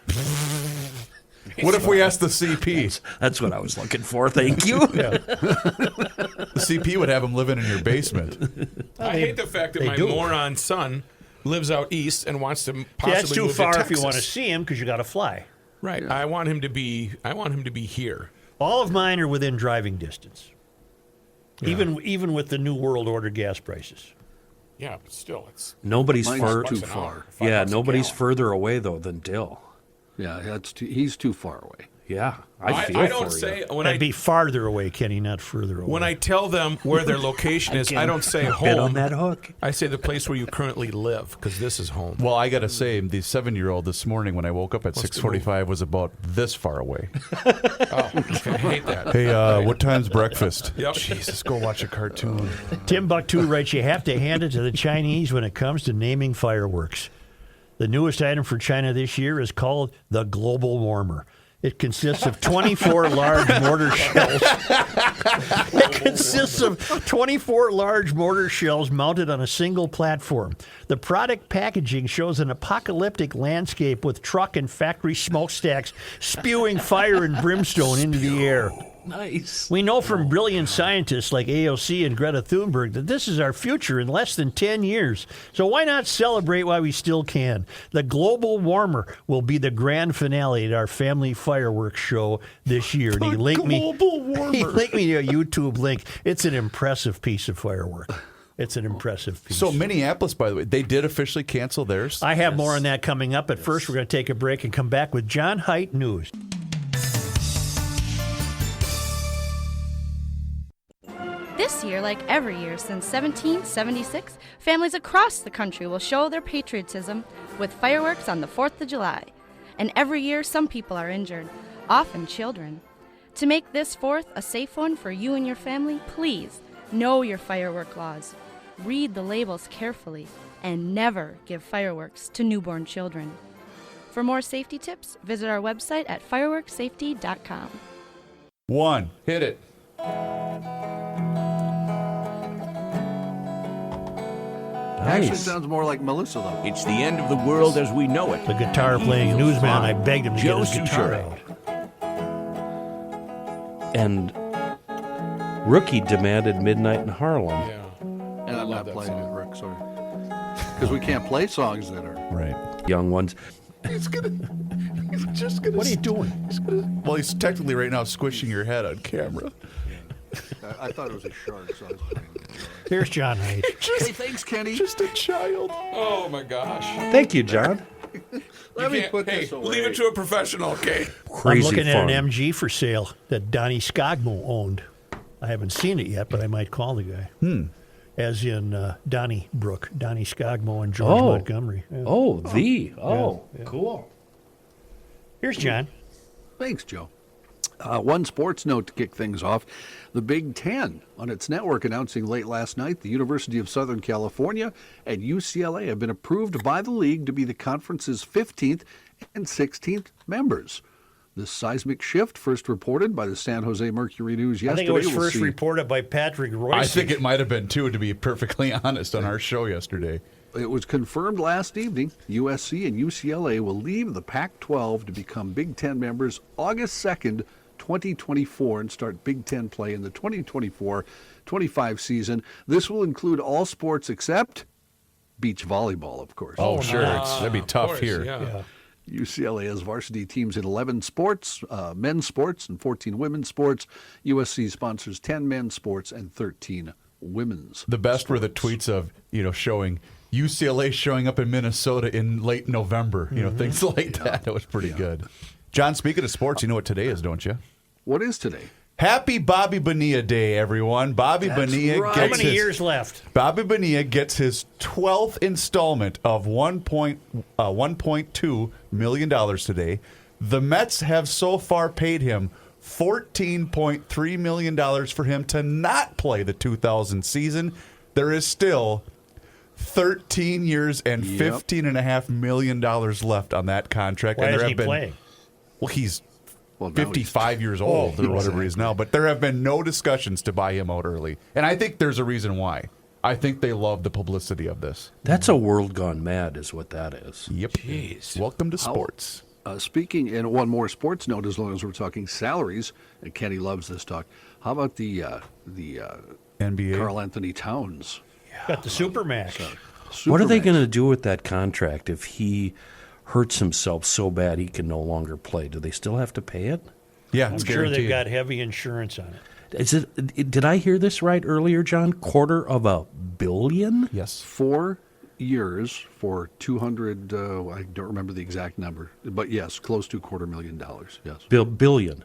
What if we asked the CP? That's what I was looking for. Thank you. The CP would have them living in your basement. I hate the fact that my moron son lives out east and wants to possibly that's too move far to if you Texas. want to see him because you got to fly. Right. Yeah. I want him to be here. All of mine are within driving distance. Yeah. Even with the New World Order gas prices. Yeah, but still, it's nobody's too far. Yeah, nobody's further away though than Dill. Yeah, he's too far away. Yeah, I don't say when That'd be farther away, Kenny, not further away. When I tell them where their location is, I don't say home. Bit on that hook. I say the place where you currently live because this is home. Well, I got to say, the 7-year-old this morning when I woke up at 6:45 was about this far away. Oh, okay. I hate that. Hey, what time's breakfast? Yep. Jesus, go watch a cartoon. Timbuktu writes, you have to hand it to the Chinese when it comes to naming fireworks. The newest item for China this year is called the Global Warmer. It consists of 24 large mortar shells. It consists of 24 large mortar shells mounted on a single platform. The product packaging shows an apocalyptic landscape with truck and factory smokestacks spewing fire and brimstone into the air. Nice. We know from brilliant scientists like AOC and Greta Thunberg that this is our future in less than 10 years. So why not celebrate while we still can? The Global Warmer will be the grand finale at our family fireworks show this year. And he linked me to a YouTube link. It's an impressive piece of firework. It's an impressive piece. So Minneapolis, by the way, they did officially cancel theirs? I have more on that coming up. But first, we're going to take a break and come back with John Heidt News. This year, like every year since 1776, families across the country will show their patriotism with fireworks on the 4th of July. And every year, some people are injured, often children. To make this 4th a safe one for you and your family, please know your firework laws, read the labels carefully, and never give fireworks to newborn children. For more safety tips, visit our website at fireworksafety.com. One. Hit it. Actually sounds more like Melissa, though. It's the end of the world as we know it. The guitar-playing newsman, I begged him to get his guitar out. And Rookie demanded Midnight in Harlem. Yeah. And I'm not playing it, Rick, sorry. Because we can't play songs that are... Right. Young ones. He's just gonna... What are you doing? He's technically right now squishing your head on camera. I thought it was a shark, so I was playing it. Here's John Heidt. Hey, thanks, Kenny. Just a child. Oh my gosh. Thank you, John. Let me put this away. Leave it to a professional, okay? Crazy I'm looking fun. at an MG for sale that Donnie Skogmo owned. I haven't seen it yet, but I might call the guy. As in Donnie Brook, Donnie Skogmo and George Montgomery. Yeah. Cool. Here's John. Thanks, Joe. One sports note to kick things off. The Big Ten on its network announcing late last night the University of Southern California and UCLA have been approved by the league to be the conference's 15th and 16th members. This seismic shift, first reported by the San Jose Mercury News yesterday. I think it was first reported by Patrick Royce. I think it might have been, too, to be perfectly honest, on our show yesterday. It was confirmed last evening. USC and UCLA will leave the Pac-12 to become Big Ten members August 2nd, 2024, and start Big Ten play in the 2024-25 season. This will include all sports except beach volleyball, of course. Oh, sure. That'd be tough here. Yeah. UCLA has varsity teams in 11 sports, men's sports, and 14 women's sports. USC sponsors 10 men's sports and 13 women's The best sports. were the tweets of, showing UCLA showing up in Minnesota in late November, things like that. That was pretty good. John, speaking of sports, you know what today is, don't you? What is today? Happy Bobby Bonilla Day, everyone. Bobby Bonilla right. gets How many years left? Bobby Bonilla gets his 12th installment of $1.2 million today. The Mets have so far paid him $14.3 million for him to not play the 2000 season. There is still 13 years and $15.5 million left on that contract. Why and isn't he playing? Well, he's Well, now 55 years old or whatever he is now. But there have been no discussions to buy him out early. And I think there's a reason why. I think they love the publicity of this. That's a world gone mad is what that is. Yep. Jeez. Welcome to sports. Speaking, and one more sports note, as long as we're talking salaries, and Kenny loves this talk. How about the NBA? Karl Anthony Towns? Got the Supermax. What are they going to do with that contract if he hurts himself so bad he can no longer play? Do they still have to pay it? Yeah, I'm it's sure guaranteed. they've got heavy insurance on it. Is it? Did I hear this right earlier, John? $250 million? Yes. 4 years for 200. I don't remember the exact number, but yes, close to $250,000,000. Yes. Billion.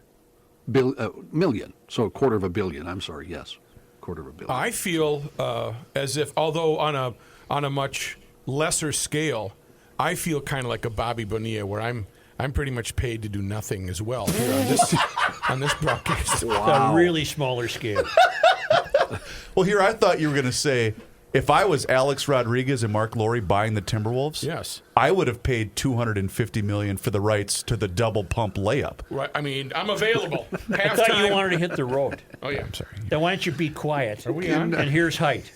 Million. So $250 million. I'm sorry. Yes, $250 million. I feel as if, although on a much lesser scale, I feel kind of like a Bobby Bonilla, where I'm pretty much paid to do nothing as well here on this broadcast. A really smaller scale. Well, here I thought you were going to say, if I was Alex Rodriguez and Mark Lowry buying the Timberwolves, Yes. I would have paid $250 million for the rights to the double pump layup. Right. I mean, I'm available. I thought you wanted to hit the road. Oh yeah. I'm sorry. Then why don't you be quiet? Are we on? And here's Height.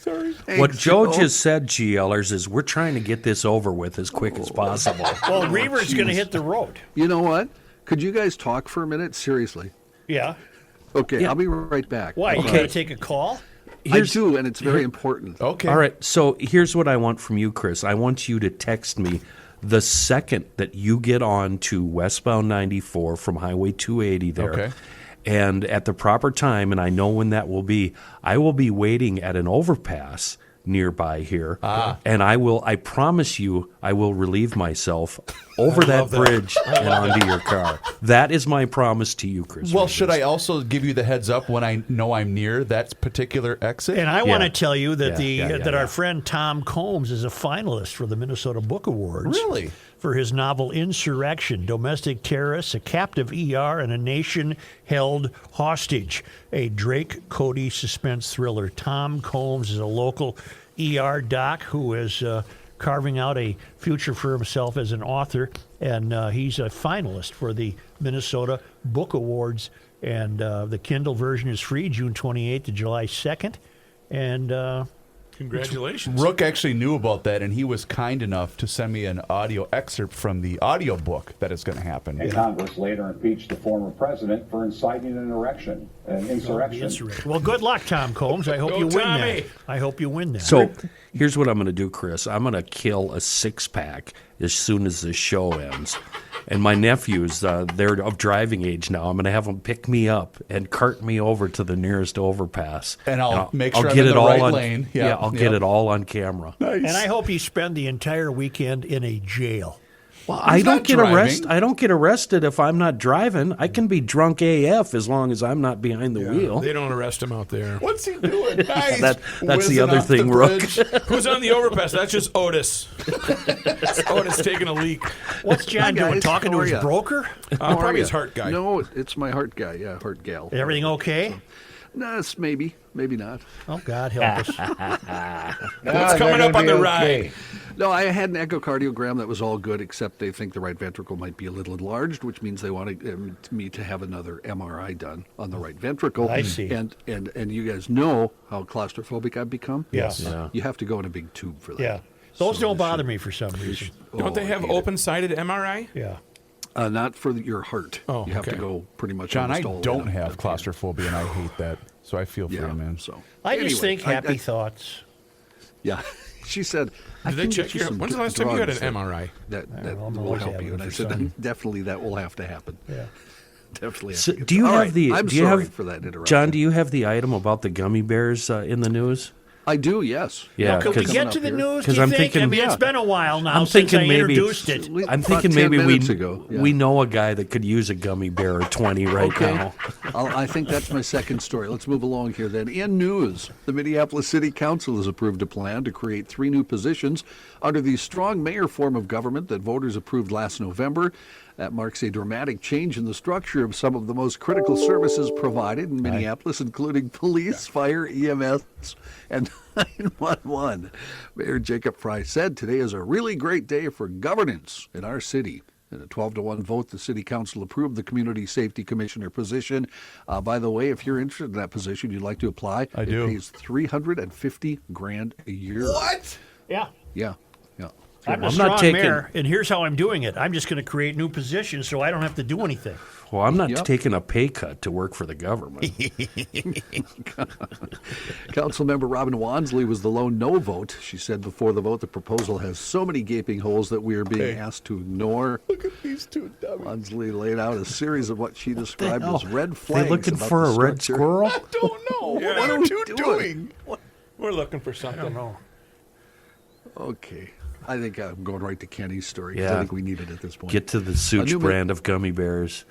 What Joe just said, GLers, is we're trying to get this over with as quick as possible. Well, Reaver's going to hit the road. You know what? Could you guys talk for a minute? Seriously. Yeah. Okay, Yeah. I'll be right back. Why? You Okay. got to take a call? I do, and it's very important. Okay. All right, so here's what I want from you, Chris. I want you to text me the second that you get on to westbound 94 from Highway 280 there. Okay. And at the proper time, and I know when that will be, I will be waiting at an overpass nearby here. And I promise you, I will relieve myself over that bridge and onto your car. That is my promise to you, Chris. Well, Rivers. should I also give you the heads up when I know I'm near that particular exit? And I want to tell you that Yeah. our friend Tom Combs is a finalist for the Minnesota Book Awards. Really? For his novel Insurrection, Domestic Terrorists, a Captive ER, and a Nation Held Hostage, a Drake Cody suspense thriller. Tom Combs is a local ER doc who is carving out a future for himself as an author, and he's a finalist for the Minnesota Book Awards. And the Kindle version is free June 28th to July 2nd. And Congratulations. Rook actually knew about that, and he was kind enough to send me an audio excerpt from the audio book that is going to happen. And Congress later impeached the former president for inciting an insurrection. Well, good luck, Tom Combs. I hope Go you win Tommy. that. I hope you win that. So here's what I'm going to do, Chris. I'm going to kill a six-pack as soon as this show ends. And my nephews, they're of driving age now. I'm going to have them pick me up and cart me over to the nearest overpass. And I'll make sure I'll I'm get in it the all right on, lane. Yeah, Yep, I'll yep. get it all on camera. Nice. And I hope you spend the entire weekend in a jail. Well, He's I don't not get driving. arrested. I don't get arrested if I'm not driving. I can be drunk AF as long as I'm not behind the wheel. They don't arrest him out there. What's he doing? Nice. That's the Whizzing other off the thing, Rook. bridge. Who's on the overpass? That's just Otis. Otis taking a leak. What's John doing? guys. Talking to How are his ya? broker? How are Probably ya? his heart guy. No, it's my heart guy. Yeah, heart gal. Everything okay? No, it's maybe not. Oh, God help us. What's coming up on the ride? No, I had an echocardiogram that was all good, except they think the right ventricle might be a little enlarged, which means they want me to have another MRI done on the right ventricle. I see. And you guys know how claustrophobic I've become? Yes. Yeah. You have to go in a big tube for that. Yeah. Those don't bother me for some reason. Don't they have open-sided MRI? Yeah. Not for your heart. Oh, you have to okay. go pretty much. John, I almost all the way don't down. have claustrophobia, and I hate that. So I feel for Yeah, you, man. so I just anyway, think happy thoughts. Yeah, she said. I Did they can check get you your? some When's the last time you had an drugs MRI? That I'm will always help having you. And it I for said, some. definitely that will have to happen. Yeah. Definitely. So, have to do you All have right, the? I'm do you sorry have, for that interruption. John, do you have the item about the gummy bears in the news? I do. Yes. Yeah, Could we 'cause- get to the news? Do 'cause you I'm think? thinking- I mean, it's yeah. been a while now I'm since I thinking maybe- introduced it. I'm About thinking 10 maybe minutes ago, yeah. we know a guy that could use a gummy bear or 20 right Okay. now. I think that's my second story. Let's move along here then. In news, the Minneapolis City Council has approved a plan to create 3 new positions under the strong mayor form of government that voters approved last November. That marks a dramatic change in the structure of some of the most critical services provided in Minneapolis, including police, fire, EMS, and 911. Mayor Jacob Fry said today is a really great day for governance in our city. In a 12-1 vote, the City Council approved the Community Safety Commissioner position. By the way, if you're interested in that position, you'd like to apply. I do. It pays $350,000 a year. What? Yeah. Yeah. Yeah. I'm a I'm strong not taking- mayor, and here's how I'm doing it. I'm just going to create new positions so I don't have to do anything. Well, I'm not Yep. taking a pay cut to work for the government. Councilmember Robin Wansley was the lone no vote. She said before the vote, the proposal has so many gaping holes that we are being asked to ignore. Look at these two dummies. Wansley laid out a series of what she described as red They flags. looking about for the a red structure. squirrel? Don't know. Yeah. What are are we you doing? doing? We're looking for something. I don't know. Okay. I think I'm going right to Kenny's story. 'Cause Yeah. I think we need it at this point. Get to the Such new brand of gummy bears.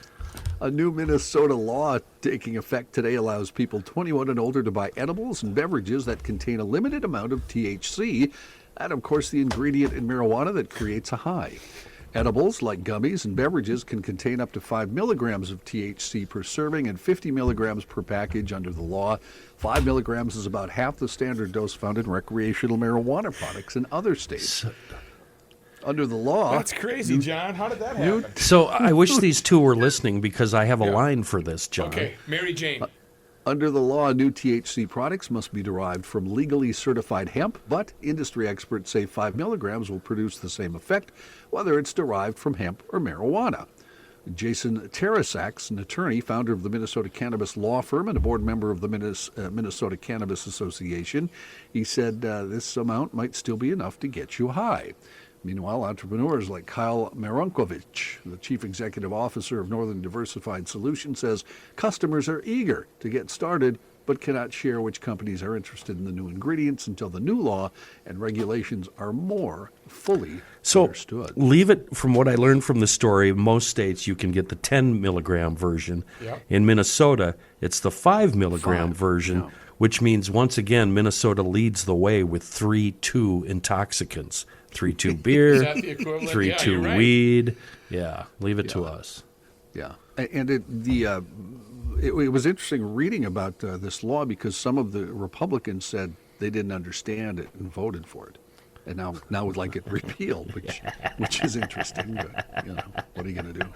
A new Minnesota law taking effect today allows people 21 and older to buy edibles and beverages that contain a limited amount of THC, and of course the ingredient in marijuana that creates a high. Edibles, like gummies and beverages, can contain up to 5 milligrams of THC per serving and 50 milligrams per package under the law. 5 milligrams is about half the standard dose found in recreational marijuana products in other states. Under the law... That's crazy, John. How did that happen? So I wish these two were listening because I have a line for this, John. Okay, Mary Jane. Under the law, new THC products must be derived from legally certified hemp, but industry experts say 5 milligrams will produce the same effect, whether it's derived from hemp or marijuana. Jason Tarasak's an attorney, founder of the Minnesota Cannabis Law Firm and a board member of the Minnesota Cannabis Association. He said this amount might still be enough to get you high. Meanwhile, entrepreneurs like Kyle Maronkovich, the chief executive officer of Northern Diversified Solutions, says customers are eager to get started but cannot share which companies are interested in the new ingredients until the new law and regulations are more fully understood. Leave it, from what I learned from the story, in most states you can get the 10 milligram version. Yep. In Minnesota, it's the 5 milligram version, yeah. which means, once again, Minnesota leads the way with 3-2 intoxicants. 3-2 beer, Is that the equivalent? 3-2 Yeah, you're right. weed. Yeah, leave it to us. Yeah, and it was interesting reading about this law because some of the Republicans said they didn't understand it and voted for it, and now would like it repealed, which is interesting. But what are you going to do?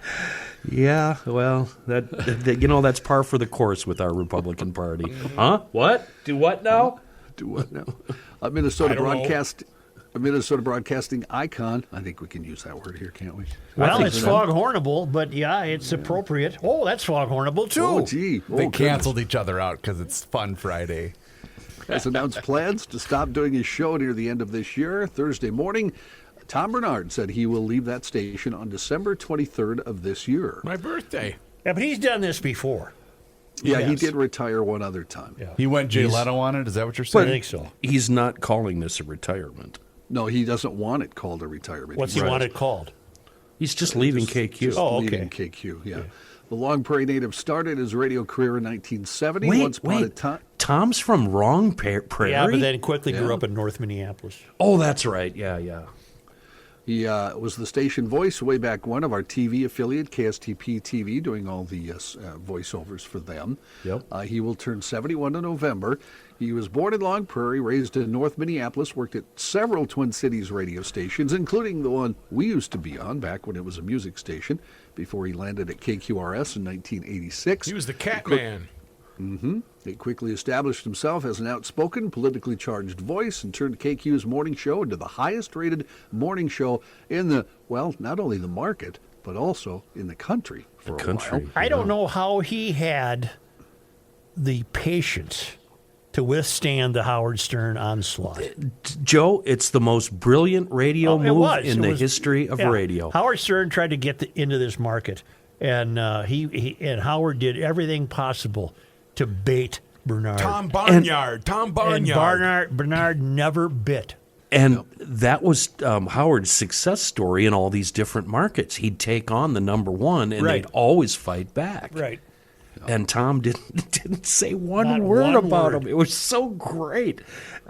Yeah, well, that's par for the course with our Republican Party. Huh? What? Do what now? Do what now? A Minnesota broadcasting icon. I think we can use that word here, can't we? Well, it's foghornable, but yeah, it's appropriate. Oh, that's foghornable too. Oh, gee. They canceled each other out because it's Fun Friday. Has announced plans to stop doing his show near the end of this year. Thursday morning, Tom Bernard said he will leave that station on December 23rd of this year. My birthday. Yeah, but he's done this before. Yeah, he Yes. did retire one other time. Yeah. He went Jay Leno on it? Is that what you're saying? I think so. He's not calling this a retirement. No, he doesn't want it called a retirement. What's he want it called? He's just leaving KQ. Just Oh, leaving okay. KQ, yeah. The Long Prairie native started his radio career in 1970. Wait, Once upon a time. Tom's from Wrong Prairie? Yeah, but then quickly grew Yeah. up in North Minneapolis. Oh, that's right. Yeah. He was the station voice way back when of our TV affiliate, KSTP TV, doing all the voiceovers for them. Yep. He will turn 71 in November. He was born in Long Prairie, raised in North Minneapolis, worked at several Twin Cities radio stations, including the one we used to be on back when it was a music station, before he landed at KQRS in 1986. He was the cat man. He quickly established himself as an outspoken, politically charged voice and turned KQ's morning show into the highest-rated morning show in the, well, not only the market, but also in the country for a while. I don't know how he had the patience to withstand the Howard Stern onslaught. Joe, it's the most brilliant radio move in the history of radio. Howard Stern tried to get into this market, and and Howard did everything possible to bait Bernard. Tom Barnyard. And Bernard never bit. And that was Howard's success story in all these different markets. He'd take on the number one, and they'd always fight back. Right. And Tom didn't say one word about him. It was so great.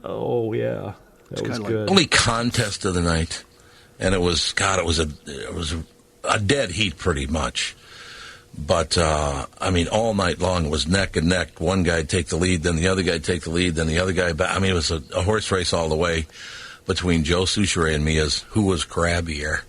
Oh yeah, that was good. Only contest of the night, and it was a dead heat pretty much. But all night long it was neck and neck. One guy'd take the lead, then the other guy'd take the lead, then the other guy back. I mean, it was a horse race all the way between Joe Souchere and me as who was crabbier.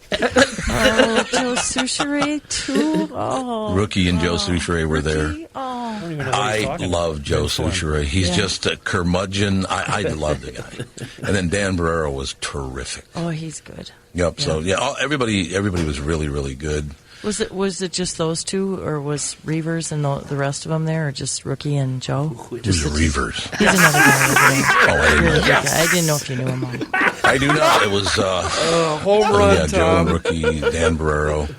Oh, Joe Souchere too. Oh, Rookie and Joe Souchere were there. Oh, I love Joe Souchere. He's just a curmudgeon. I love the guy. And then Dan Barrero was terrific. Oh, he's good. Yep. Yeah. So everybody was really, really good. Was it just those two, or was Reavers and the rest of them there, or just Rookie and Joe? Who's Reavers? He's another guy over there. I didn't know if you knew him all. I do not. It was home run, Joe and Rookie, Dan Barrero,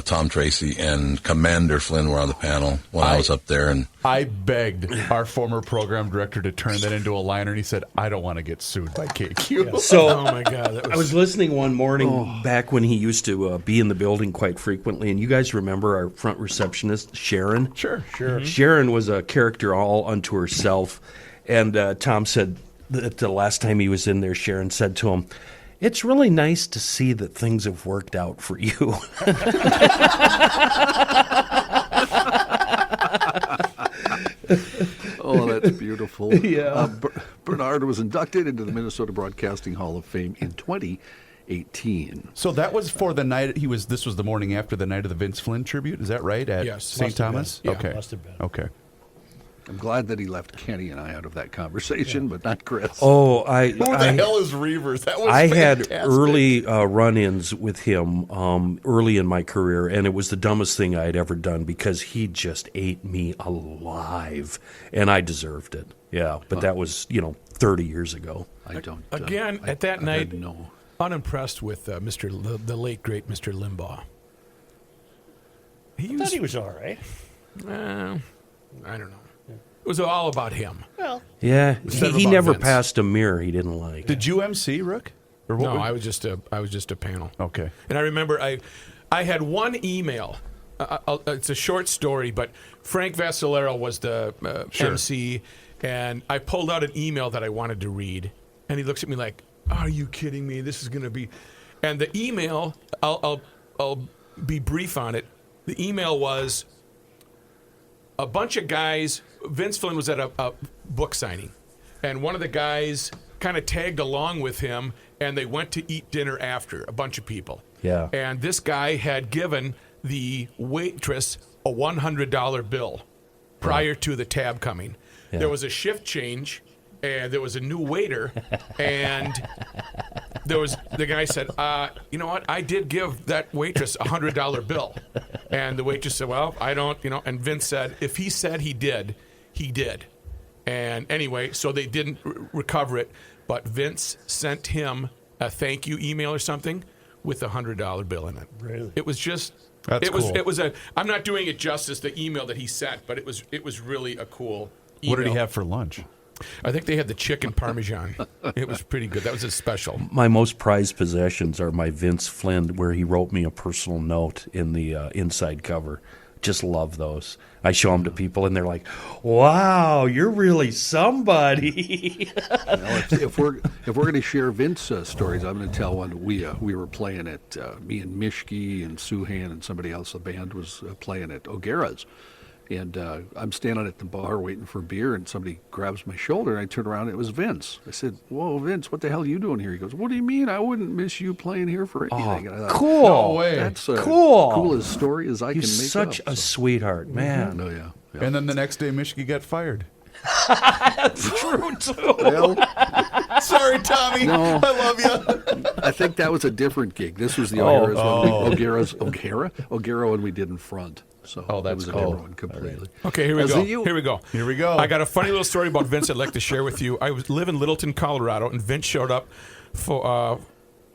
Tom Tracy, and Commander Flynn were on the panel when I was up there. And I begged our former program director to turn that into a liner, and he said, I don't want to get sued by KQ. Yeah. So oh my God, I was listening one morning back when he used to be in the building quite frequently, and you guys remember our front receptionist, Sharon? Sure. Mm-hmm. Sharon was a character all unto herself, and Tom said that the last time he was in there, Sharon said to him, "It's really nice to see that things have worked out for you." Oh, that's beautiful. Yeah. Bernard was inducted into the Minnesota Broadcasting Hall of Fame in 2018. So that was for the night this was the morning after the night of the Vince Flynn tribute, is that right? At Yes. St. Thomas? Yeah. Okay. Must have been. Okay. I'm glad that he left Kenny and I out of that conversation, but not Chris. Oh, Who the hell is Reavers? That was I fantastic. had early run-ins with him early in my career, and it was the dumbest thing I had ever done because he just ate me alive, and I deserved it. Yeah, but that was 30 years ago. I don't. Again, at that night, no. unimpressed with the late great Mr. Limbaugh. I thought he was all right. I don't know. It was all about him. Well, Yeah, Instead of he about never Vince. passed a mirror he didn't like. Did you MC, Rook? Or what No, was- I was just a panel. Okay. And I remember I had one email. It's a short story, but Frank Vassalero was the MC, and I pulled out an email that I wanted to read, and he looks at me like, "Are you kidding me? This is going to be..." And the email, I'll be brief on it. The email was a bunch of guys. Vince Flynn was at a book signing, and one of the guys kind of tagged along with him, and they went to eat dinner after, a bunch of people. Yeah. And this guy had given the waitress a $100 bill prior to the tab coming. Yeah. There was a shift change, and there was a new waiter, and the guy said, "You know what? I did give that waitress a $100 bill." And the waitress said, "Well, I don't, And Vince said, "If he said he did, he did." And anyway, so they didn't recover it, but Vince sent him a thank you email or something with a $100 bill in it. Really? It was just. That's cool. It was a. I'm not doing it justice, the email that he sent, but it was really a cool email. What did he have for lunch? I think they had the chicken parmesan. It was pretty good. That was a special. My most prized possessions are my Vince Flynn, where he wrote me a personal note in the inside cover. Just love those. I show them to people, and they're like, "Wow, you're really somebody." Well, if we're going to share Vince stories, I'm going to tell one. We were playing at me and Mishki and Suhan and somebody else. The band was playing at O'Gara's, And I'm standing at the bar waiting for a beer, and somebody grabs my shoulder, and I turn around, and it was Vince. I said, "Whoa, Vince, what the hell are you doing here?" He goes, "What do you mean? I wouldn't miss you playing here for anything." And I thought, Cool. No way. That's Cool. coolest story as I can make He's such up. a sweetheart, man. Oh, yeah. And then the next day, Michigan got fired. That's true, too. Well, Sorry, Tommy. No. I love you. I think that was a different gig. This was the O'Gara when we did in front. So that's was a cool. different one completely. Okay, here we As go. a you- Here we go. Here we go. I got a funny little story about Vince I'd like to share with you. I live in Littleton, Colorado, and Vince showed up for.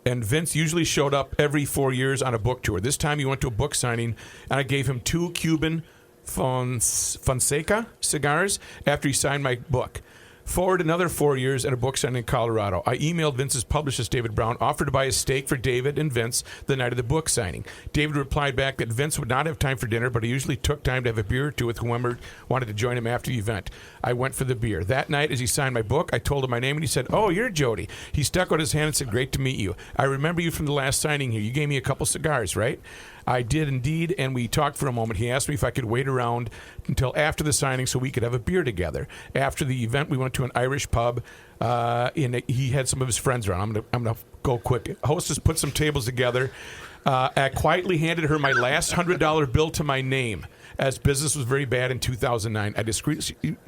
And Vince usually showed up every 4 years on a book tour. This time he went to a book signing, and I gave him 2 Cuban Fonseca cigars after he signed my book. Forward another 4 years and a book signing in Colorado. I emailed Vince's publicist, David Brown, offered to buy a steak for David and Vince the night of the book signing. David replied back that Vince would not have time for dinner, but he usually took time to have a beer or two with whoever wanted to join him after the event. I went for the beer. That night, as he signed my book, I told him my name, and he said, "Oh, you're Jody." He stuck out his hand and said, "Great to meet you. I remember you from the last signing here. You gave me a couple cigars, right?" I did indeed, and we talked for a moment. He asked me if I could wait around until after the signing so we could have a beer together. After the event, we went to an Irish pub, and he had some of his friends around. I'm gonna go quick. Hostess put some tables together. I quietly handed her my last $100 bill to my name. As business was very bad in 2009, I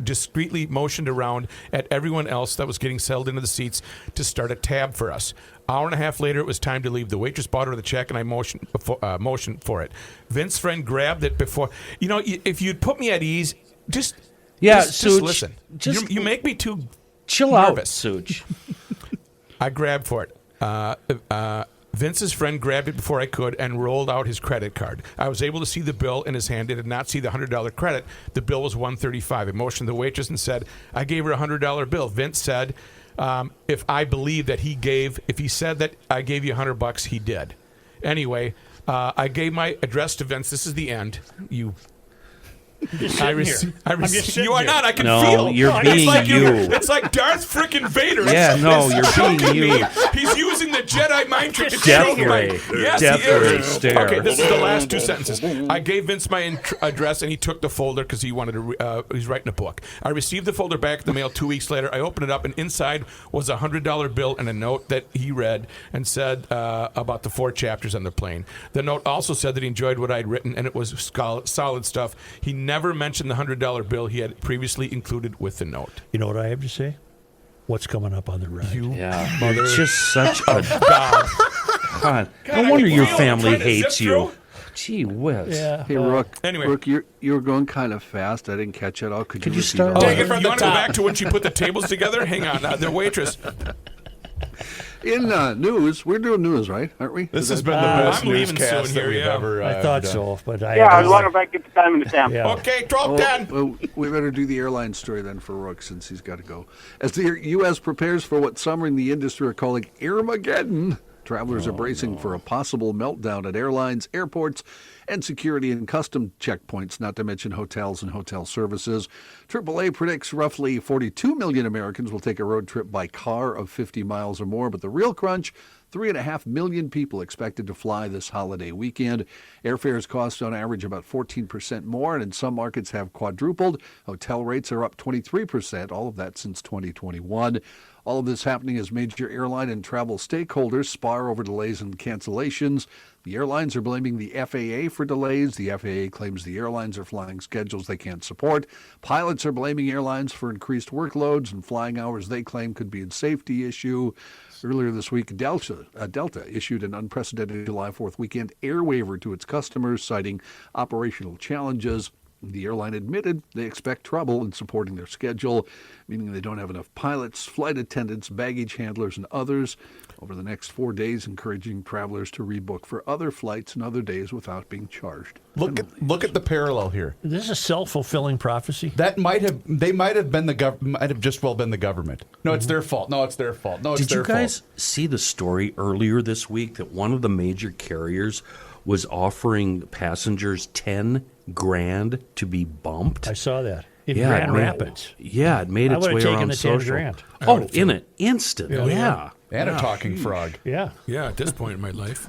discreetly motioned around at everyone else that was getting settled into the seats to start a tab for us. Hour and a half later, it was time to leave. The waitress bought her the check, and I motioned for it. Vince's friend grabbed it before. You know, if you'd put me at ease, just listen. You make me too chill nervous. out, Such. I grabbed for it. Vince's friend grabbed it before I could and rolled out his credit card. I was able to see the bill in his hand. I did not see the $100 credit. The bill was $135. I motioned to the waitress and said, "I gave her a $100 bill." Vince said, if he said that I gave you $100, he did. Anyway, I gave my address to Vince. This is the end. You You are not. I can feel. You're being you. It's like Darth frickin' Vader. Yeah, you're being you. He's using the Jedi mind trick to Death choke me. ray. Yes, Death he is. ray stare. Okay, this is the last 2 sentences. I gave Vince my address, and he took the folder because he wanted to. He's writing a book. I received the folder back in the mail 2 weeks later. I opened it up, and inside was a $100 bill and a note that he read and said about the 4 chapters on the plane. The note also said that he enjoyed what I'd written, and it was solid stuff. He never mentioned the $100 bill he had previously included with the note. You know what I have to say? What's coming up on the ride? You're just such a God. No wonder your family hates you. Gee whiz. Yeah. Hey, Rook. Anyway. Rook, you were going kind of fast. I didn't catch it all. Could you start repeat all Dang it, that? you want to go back to when she put the tables together? Hang on, the waitress. In news, we're doing news, right? Aren't we? This has been the best I'm leaving newscast soon that here, we've yeah. ever I thought done. so, but I Yeah, as long as I get the time in the town. Yeah. Okay, 12:10. Well, we better do the airline story then for Rook since he's got to go. As the U.S. prepares for what some in the industry are calling Airmageddon, travelers are bracing for a possible meltdown at airlines, airports, and security and custom checkpoints, not to mention hotels and hotel services. AAA predicts roughly 42 million Americans will take a road trip by car of 50 miles or more, but the real crunch, 3.5 million people expected to fly this holiday weekend. Airfares cost on average about 14% more, and in some markets have quadrupled. Hotel rates are up 23%, all of that since 2021. All of this happening as major airline and travel stakeholders spar over delays and cancellations. The airlines are blaming the FAA for delays. The FAA claims the airlines are flying schedules they can't support. Pilots are blaming airlines for increased workloads and flying hours they claim could be a safety issue. Earlier this week, Delta issued an unprecedented July 4th weekend air waiver to its customers, citing operational challenges. The airline admitted they expect trouble in supporting their schedule, meaning they don't have enough pilots, flight attendants, baggage handlers, and others over the next 4 days, encouraging travelers to rebook for other flights and other days without being charged. Look at the parallel here. Is this a self-fulfilling prophecy? That might have just well been the government. No, it's their fault. No, it's their fault. No, it's Did their you guys fault. see the story earlier this week that one of the major carriers was offering passengers $10,000 to be bumped? I saw that in Grand Rapids. Yeah, it made its way around social. Oh, in an instant. Yeah. And a talking frog. Yeah. Yeah, at this point in my life.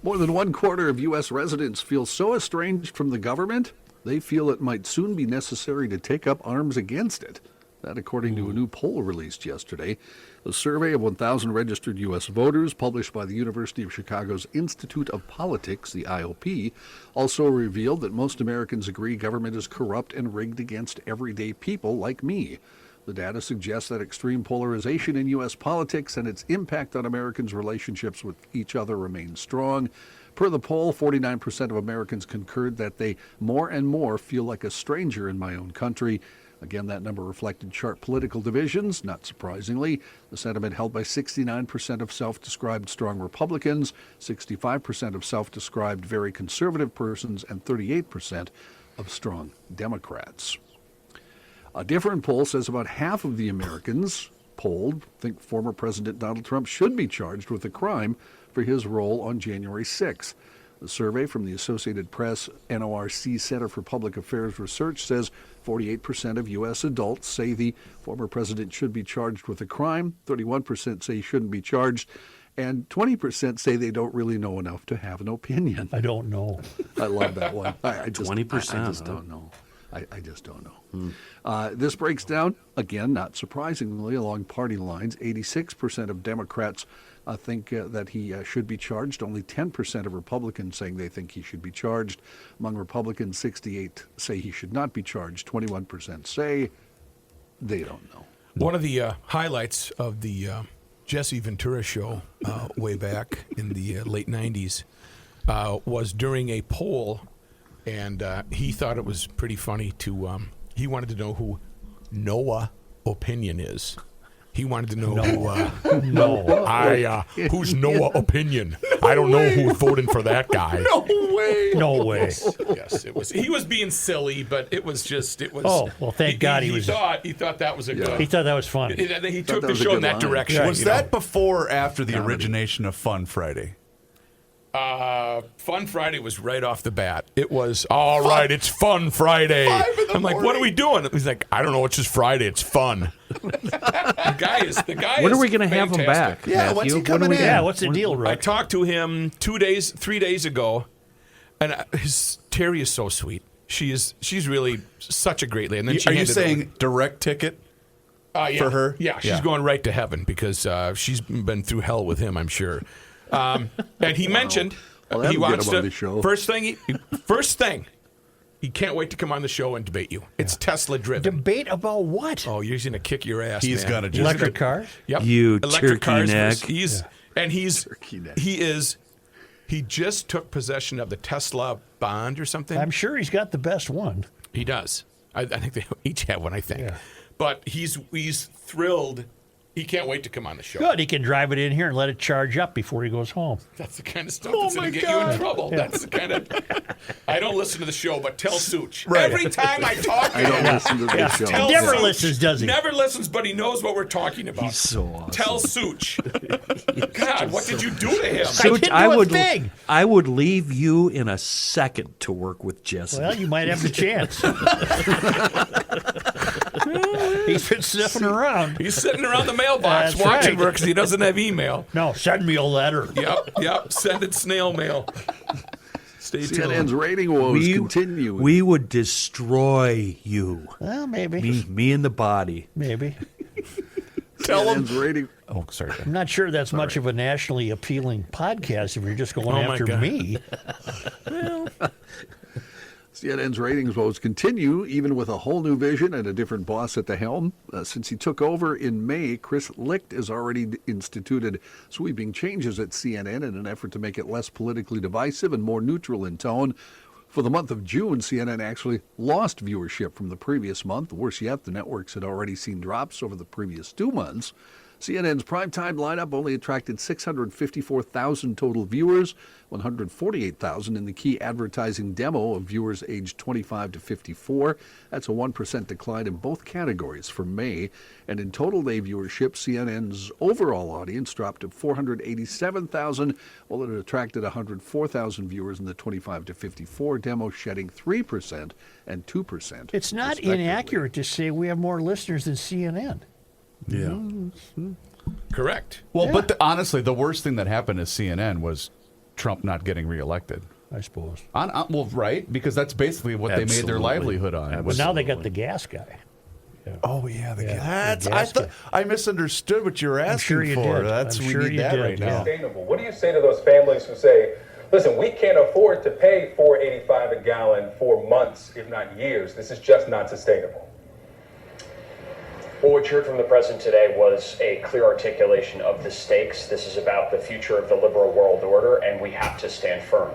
More than 1/4 of U.S. residents feel so estranged from the government they feel it might soon be necessary to take up arms against it. That according to a new poll released yesterday. A survey of 1,000 registered U.S. voters published by the University of Chicago's Institute of Politics, the IOP, also revealed that most Americans agree government is corrupt and rigged against everyday people like me. The data suggests that extreme polarization in U.S. politics and its impact on Americans' relationships with each other remains strong. Per the poll, 49% of Americans concurred that they more and more feel like a stranger in my own country. Again, that number reflected sharp political divisions. Not surprisingly, the sentiment held by 69% of self-described strong Republicans, 65% of self-described very conservative persons, and 38% of strong Democrats. A different poll says about half of the Americans polled think former President Donald Trump should be charged with a crime for his role on January 6th. The survey from the Associated Press NORC Center for Public Affairs Research says 48% of U.S. adults say the former president should be charged with a crime, 31% say he shouldn't be charged, and 20% say they don't really know enough to have an opinion. I don't know. I love that one. 20%. I just don't know. I just don't know. This breaks down, again, not surprisingly, along party lines. 86% of Democrats think that he should be charged. Only 10% of Republicans saying they think he should be charged. Among Republicans, 68 say he should not be charged. 21% say they don't know. One of the highlights of the Jesse Ventura show way back in the late 90s was during a poll, and he thought it was pretty funny to, he wanted to know who Noah Opinion is. He wanted to know who's Noah Opinion. I don't know who's voting for that guy. No way. No way. Yes, it was. He was being silly, but it was. Oh, well, thank God he was. He thought that was a good. He thought that was funny. He took the show in that direction. Right. Was that before or after the origination of Fun Friday? Fun Friday was right off the bat. It was, all right, it's Fun Friday. I'm like, what are we doing? He's like, I don't know, it's just Friday, it's fun. The guy is When are we going to have him back, Yeah, Matthew? when's he coming in? Yeah, what's the deal, Rick? I talked to him 3 days ago, and Terry is so sweet. She's really such a great lady. And then Are you saying direct ticket for her? Yeah, she's going right to heaven because she's been through hell with him, I'm sure. And he mentioned he wants to. First thing, he can't wait to come on the show and debate you. It's Tesla driven. Debate about what? Oh, he's gonna kick your ass. He's man. gonna just electric cars. Yep. You electric turkey cars. neck. He just took possession of the Tesla bond or something. I'm sure he's got the best one. He does. I think they each have one. I think. Yeah. But he's thrilled. He can't wait to come on the show. Good. He can drive it in here and let it charge up before he goes home. That's the kind of stuff that's going to get you in trouble. Yeah. That's the kind of. I don't listen to the show, but tell Such. Right. Every time I talk to him, I don't listen to the show. He never listens, does he? Never listens, but he knows what we're talking about. He's so awesome. Tell Such. God, what did you do to him? Such, I would leave you in a second to work with Jesse. Well, you might have the chance. He's been sniffing around. He's sitting around the mailbox watching her because he doesn't have email. No, send me a letter. Yep. Send it snail mail. Stay tuned. CNN's rating woes continue. We would destroy you. Well, maybe. Me and the body. Maybe. Tell him. Rating. Oh, sorry. I'm not sure that's much of a nationally appealing podcast if you're just going after me. Well. CNN's ratings woes continue, even with a whole new vision and a different boss at the helm. Since he took over in May, Chris Licht has already instituted sweeping changes at CNN in an effort to make it less politically divisive and more neutral in tone. For the month of June, CNN actually lost viewership from the previous month. Worse yet, the networks had already seen drops over the previous 2 months. CNN's primetime lineup only attracted 654,000 total viewers, 148,000 in the key advertising demo of viewers aged 25 to 54. That's a 1% decline in both categories for May. And in total day viewership, CNN's overall audience dropped to 487,000, while it attracted 104,000 viewers in the 25 to 54 demo, shedding 3% and 2%. It's not inaccurate to say we have more listeners than CNN. Yeah. Correct. Well, but honestly, the worst thing that happened to CNN was Trump not getting reelected. I suppose. Well, right, because that's basically what they made their livelihood on. But now they got the gas guy. Yeah. Oh yeah, the gas. gas guy. I misunderstood what you were asking for. That's I'm we sure need you that did, right now. Sustainable. What do you say to those families who say, listen, we can't afford to pay $4.85 a gallon for months, if not years. This is just not sustainable. Well, what you heard from the president today was a clear articulation of the stakes. This is about the future of the liberal world order, and we have to stand firm.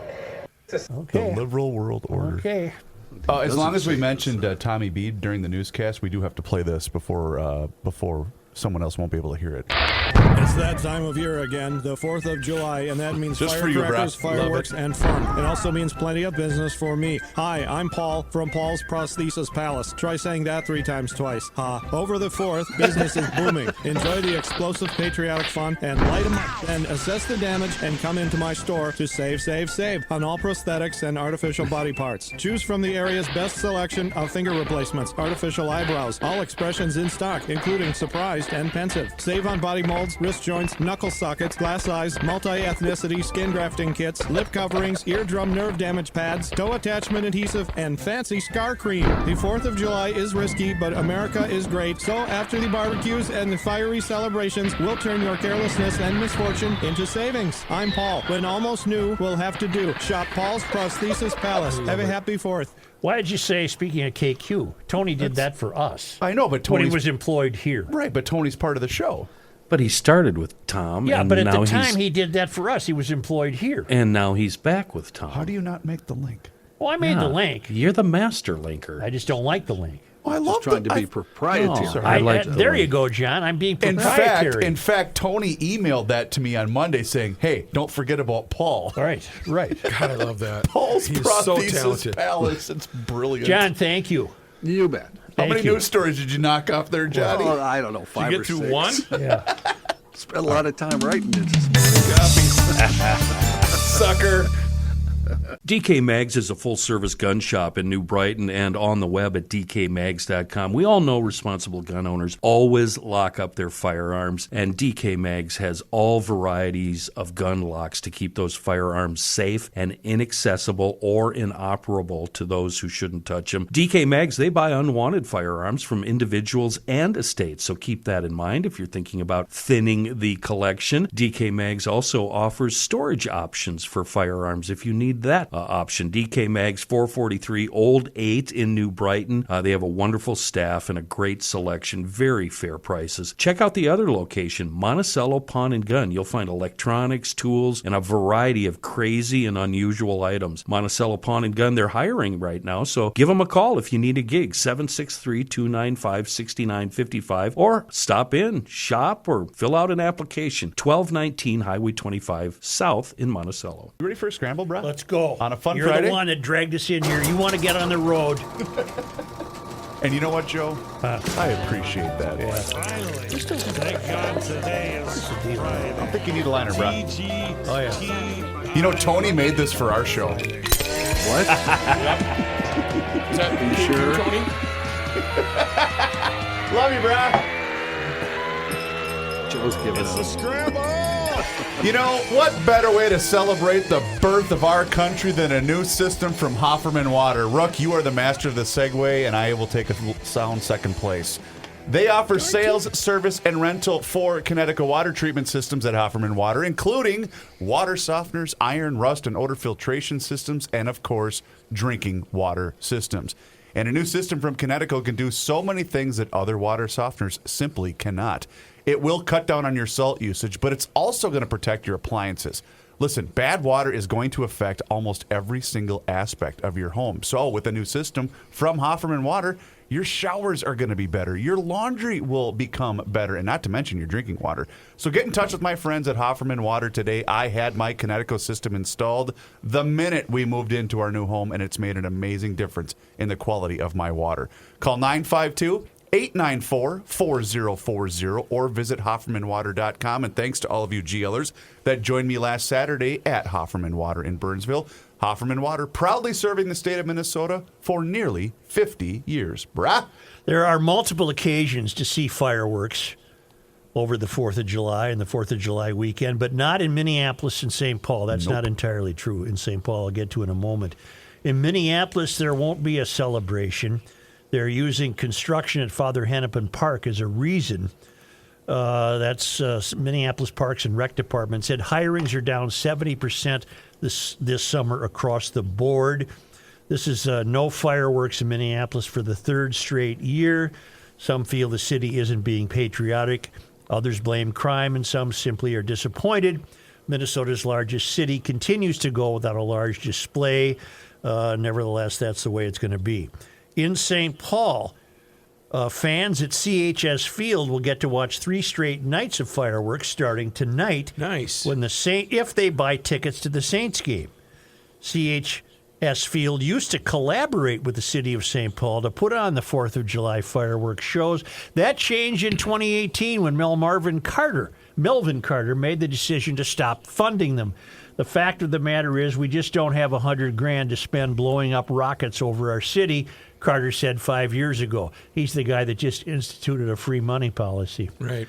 The liberal world order. Okay. As long as we mentioned Tommy Bede during the newscast, we do have to play this before someone else won't be able to hear it. It's that time of year again, the 4th of July, and that means Just for you, firecrackers, Brad. fireworks, and fun. It also means plenty of business for me. Hi, I'm Paul from Paul's Prosthesis Palace. Try saying that 3 times twice. Over the 4th, business is booming. Enjoy the explosive patriotic fun and light 'em up. Then assess the damage and come into my store to save on all prosthetics and artificial body parts. Choose from the area's best selection of finger replacements, artificial eyebrows, all expressions in stock, including surprised and pensive. Save on body molds, wrist joints, knuckle sockets, glass eyes, multi-ethnicity skin grafting kits, lip coverings, eardrum nerve damage pads, toe attachment adhesive, and fancy scar cream. The 4th of July is risky, but America is great. So after the barbecues and the fiery celebrations, we'll turn your carelessness and misfortune into savings. I'm Paul. When almost new will have to do. Shop Paul's Prosthesis Palace. Have a happy 4th. Why did you say, speaking of KQ, Tony did that for us? I know, but when Tony he was employed here. Right, but Tony's part of the show. But he started with Tom. Yeah, and but at now the time he did that for us. He was employed here. And now he's back with Tom. How do you not make the link? Well, I made the link. You're the master linker. I just don't like the link. Oh, I love trying to be proprietary. I like there you go, John. I'm being proprietary. In fact, Tony emailed that to me on Monday saying, hey, don't forget about Paul. Right. God, I love that. Paul's He's so Prosthesis talented. Palace. It's brilliant. John, thank you. You bet. How many news stories did you knock off there, Johnny? Well, I don't know, 5 Did or you 6. get through one? Yeah. Spent a lot of time writing it. Sucker. DK Mags is a full-service gun shop in New Brighton and on the web at dkmags.com. We all know responsible gun owners always lock up their firearms, and DK Mags has all varieties of gun locks to keep those firearms safe and inaccessible or inoperable to those who shouldn't touch them. DK Mags, they buy unwanted firearms from individuals and estates, so keep that in mind if you're thinking about thinning the collection. DK Mags also offers storage options for firearms if you need that option. DK Mags, 443 Old 8 in New Brighton. They have a wonderful staff and a great selection, very fair prices. Check out the other location, Monticello Pawn and Gun. You'll find electronics, tools, and a variety of crazy and unusual items. Monticello Pawn and Gun, they're hiring right now, so give them a call if you need a gig, 763-295-6955, or stop in, shop, or fill out an application, 1219 Highway 25 South in Monticello. You ready for a scramble, bro? Let's go. On a fun You're Friday? the one that dragged us in here. You want to get on the road. And you know what, Joe? I appreciate that. Yeah. Finally. Thank God today is Friday. I don't think you need a liner, bro. Oh, yeah. You know, Tony made this for our show. What? Is that You sure? Tony? Love you, bro. Joe's giving It's the up. scramble. You know, what better way to celebrate the birth of our country than a new system from Hofferman Water? Rook, you are the master of the segue, and I will take a sound second place. They offer sales, service, and rental for Connecticut water treatment systems at Hofferman Water, including water softeners, iron, rust, and odor filtration systems, and, of course, drinking water systems. And a new system from Connecticut can do so many things that other water softeners simply cannot. It will cut down on your salt usage, but it's also going to protect your appliances. Listen, bad water is going to affect almost every single aspect of your home. So with a new system from Hofferman Water, your showers are going to be better. Your laundry will become better, and not to mention your drinking water. So get in touch with my friends at Hofferman Water today. I had my Connecticut system installed the minute we moved into our new home, and it's made an amazing difference in the quality of my water. Call 952-894-4040 or visit HoffermanWater.com. And thanks to all of you GLers that joined me last Saturday at Hofferman Water in Burnsville. Hofferman Water, proudly serving the state of Minnesota for nearly 50 years. Brah. There are multiple occasions to see fireworks. over the 4th of July and the 4th of July weekend, but not in Minneapolis and St. Paul. That's not entirely true in St. Paul. I'll get to in a moment. In Minneapolis, there won't be a celebration. They're using construction at Father Hennepin Park as a reason. That's Minneapolis Parks and Rec Department said hirings are down 70% this summer across the board. This is no fireworks in Minneapolis for the third straight year. Some feel the city isn't being patriotic. Others blame crime, and some simply are disappointed. Minnesota's largest city continues to go without a large display. Nevertheless, that's the way it's going to be. In St. Paul, fans at CHS Field will get to watch 3 straight nights of fireworks starting tonight. Nice. When if they buy tickets to the Saints game. CHS Field used to collaborate with the city of St. Paul to put on the 4th of July fireworks shows. That changed in 2018 when Melvin Carter made the decision to stop funding them. The fact of the matter is we just don't have $100,000 to spend blowing up rockets over our city, Carter said 5 years ago. He's the guy that just instituted a free money policy. Right.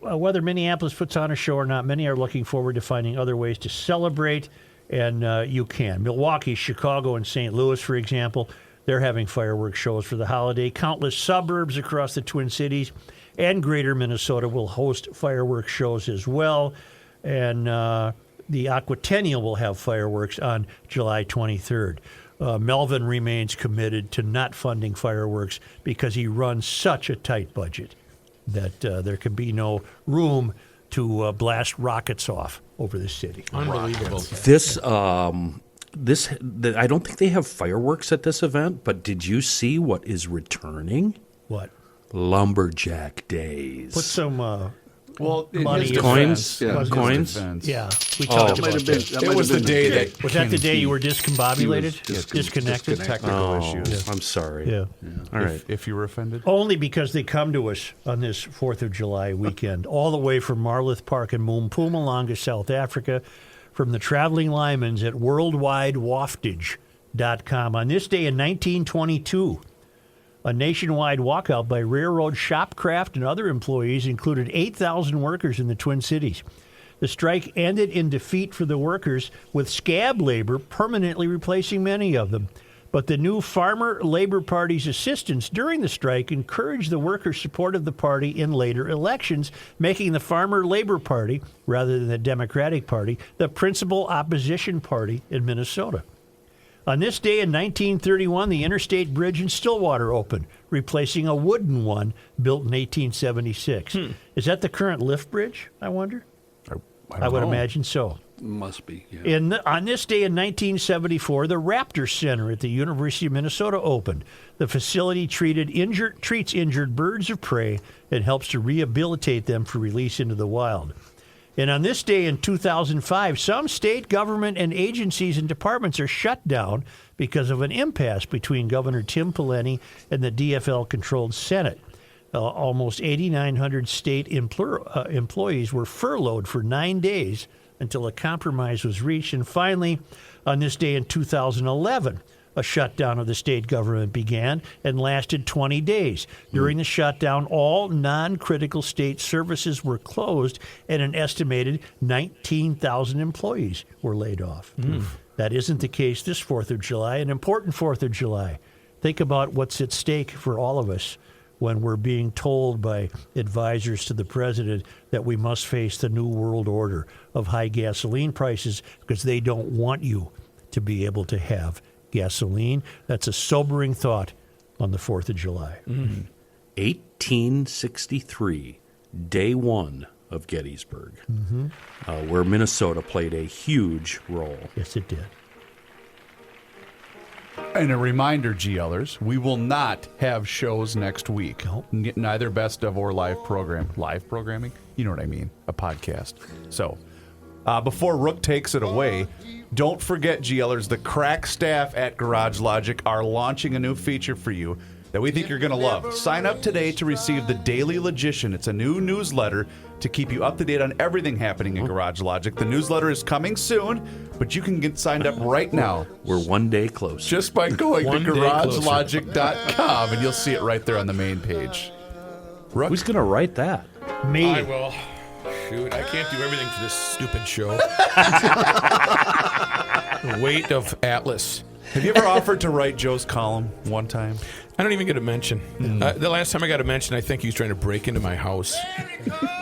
Whether Minneapolis puts on a show or not, many are looking forward to finding other ways to celebrate, and you can. Milwaukee, Chicago, and St. Louis, for example, they're having fireworks shows for the holiday. Countless suburbs across the Twin Cities and greater Minnesota will host fireworks shows as well, and the Aquatennial will have fireworks on July 23rd. Melvin remains committed to not funding fireworks because he runs such a tight budget that there can be no room to blast rockets off over the city. Unbelievable. I don't think they have fireworks at this event, but did you see what is returning? What? Lumberjack Days. Put some money coins. Coins. Yeah, we talked about that. It was the day that was that the day you were discombobulated, disconnected. Technical issues. I'm sorry. Yeah. All right. If you were offended, only because they come to us on this 4th of July weekend, all the way from Marloth Park in Mpumalanga, South Africa, from the traveling Lymans at worldwidewaftage.com. On this day in 1922. A nationwide walkout by railroad, Shopcraft, and other employees included 8,000 workers in the Twin Cities. The strike ended in defeat for the workers, with scab labor permanently replacing many of them. But the new Farmer Labor Party's assistance during the strike encouraged the workers' support of the party in later elections, making the Farmer Labor Party, rather than the Democratic Party, the principal opposition party in Minnesota. On this day in 1931, the Interstate Bridge in Stillwater opened, replacing a wooden one built in 1876. Is that the current lift bridge, I wonder? I would imagine so. Must be, yeah. On this day in 1974, the Raptor Center at the University of Minnesota opened. The facility treats injured birds of prey and helps to rehabilitate them for release into the wild. And on this day in 2005, some state government and agencies and departments are shut down because of an impasse between Governor Tim Pawlenty and the DFL-controlled Senate. Almost 8,900 state employees were furloughed for 9 days until a compromise was reached. And finally, on this day in 2011, a shutdown of the state government began and lasted 20 days. During the shutdown, all non-critical state services were closed, and an estimated 19,000 employees were laid off. That isn't the case this 4th of July, an important 4th of July. Think about what's at stake for all of us when we're being told by advisors to the president that we must face the new world order of high gasoline prices because they don't want you to be able to have gasoline. That's a sobering thought on the 4th of July. 1863, day one of Gettysburg, where Minnesota played a huge role. Yes, it did. And a reminder, GLers, we will not have shows next week. Neither best of or live programming. You know what I mean? A podcast. So, before Rook takes it away, don't forget, GLers, the crack staff at Garage Logic are launching a new feature for you that we think you're going to love. Sign up today to receive the Daily Logician. It's a new newsletter to keep you up to date on everything happening in Garage Logic. The newsletter is coming soon, but you can get signed up right now. We're one day closer. Just by going to GarageLogic.com, and you'll see it right there on the main page. Who's going to write that? Me. I will. Shoot, I can't do everything for this stupid show. The weight of Atlas. Have you ever offered to write Joe's column one time? I don't even get a mention. The last time I got a mention, I think he was trying to break into my house.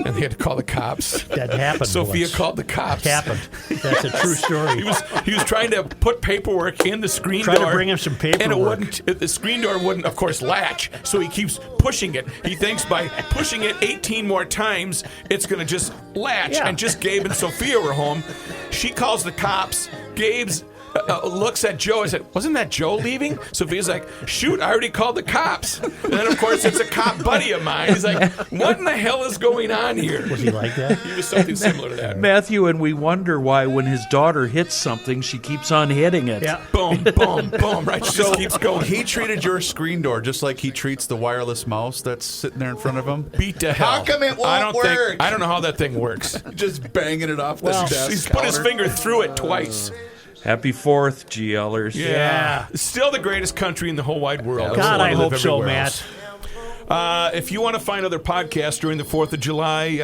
And they had to call the cops. That happened. Sophia once. called the cops. It happened. That's a true story. He was trying to put paperwork in the screen door. Trying to bring him some paperwork. And it wouldn't. The screen door wouldn't, of course, latch. So he keeps pushing it. He thinks by pushing it 18 more times, it's going to just latch. Yeah. And just Gabe and Sophia were home. She calls the cops. Gabe's looks at Joe and said, "Wasn't that Joe leaving?" Sophia's like, "Shoot, I already called the cops." And then, of course, it's a cop buddy of mine. He's like, "What in the hell is going on here?" Was he like that? He was something similar to that. Matthew, and we wonder why when his daughter hits something, she keeps on hitting it. Yeah. Boom, boom, boom. Right, she just keeps going. He treated your screen door just like he treats the wireless mouse that's sitting there in front of him. Beat to hell. How come it won't work? I don't know how that thing works. Just banging it off the desk. He's put his finger through it twice. Happy 4th, GLers. Yeah. Still the greatest country in the whole wide world. God, I hope live so, everywhere Matt. else. If you want to find other podcasts during the 4th of July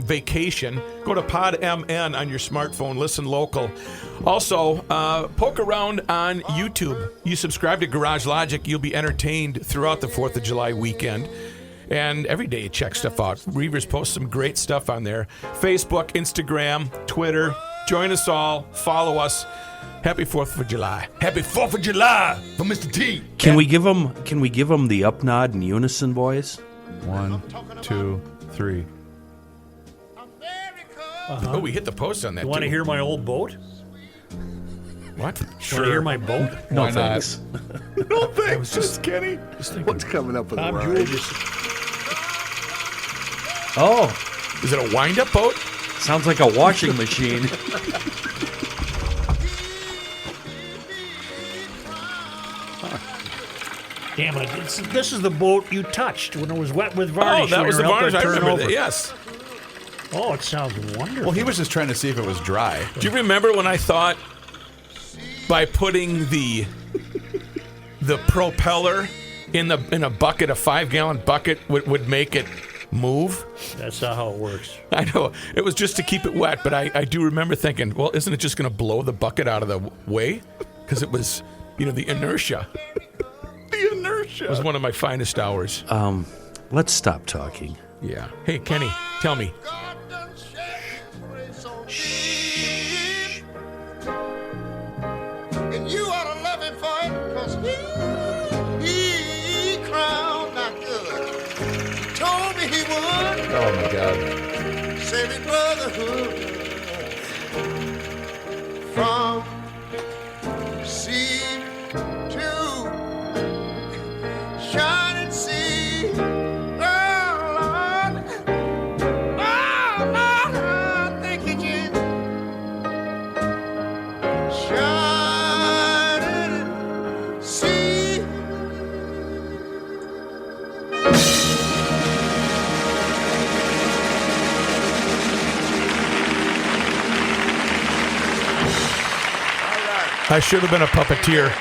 vacation, go to PodMN on your smartphone. Listen local. Also, poke around on YouTube. You subscribe to Garage Logic, you'll be entertained throughout the 4th of July weekend. And every day you check stuff out. Reavers posts some great stuff on there. Facebook, Instagram, Twitter. Join us all. Follow us. Happy 4th of July. Happy 4th of July from Mr. T. Can we give him the up nod in unison, boys? 1, 2, 3. Oh, we hit the post on that. You want to hear my old boat? What? Sure. Want to hear my boat? No, Why not? thanks. No thanks. I was just kidding. What's coming up with the Tom ride? Julius. Oh, Is it a wind-up boat? sounds like a washing machine. Damn it. This is the boat you touched when it was wet with varnish. Oh, that when was you the were helping varnish. I it turn remember over. that. Yes. Oh, it sounds wonderful. Well, he was just trying to see if it was dry. Do you remember when I thought by putting the propeller in a bucket, a 5-gallon bucket, would make it move? That's not how it works. I know. It was just to keep it wet, but I do remember thinking, well, isn't it just going to blow the bucket out of the way? Because it was, the inertia. The inertia was one of my finest hours. Let's stop talking. Yeah. Hey, Kenny, tell me. And you ought to love him for it, because he crowned my good. He told me he would. Oh, my God. Save his brotherhood from sea to shining sea. Oh, Lord. Oh, Lord. Thank you, Jesus. Shining sea. I should have been a puppeteer.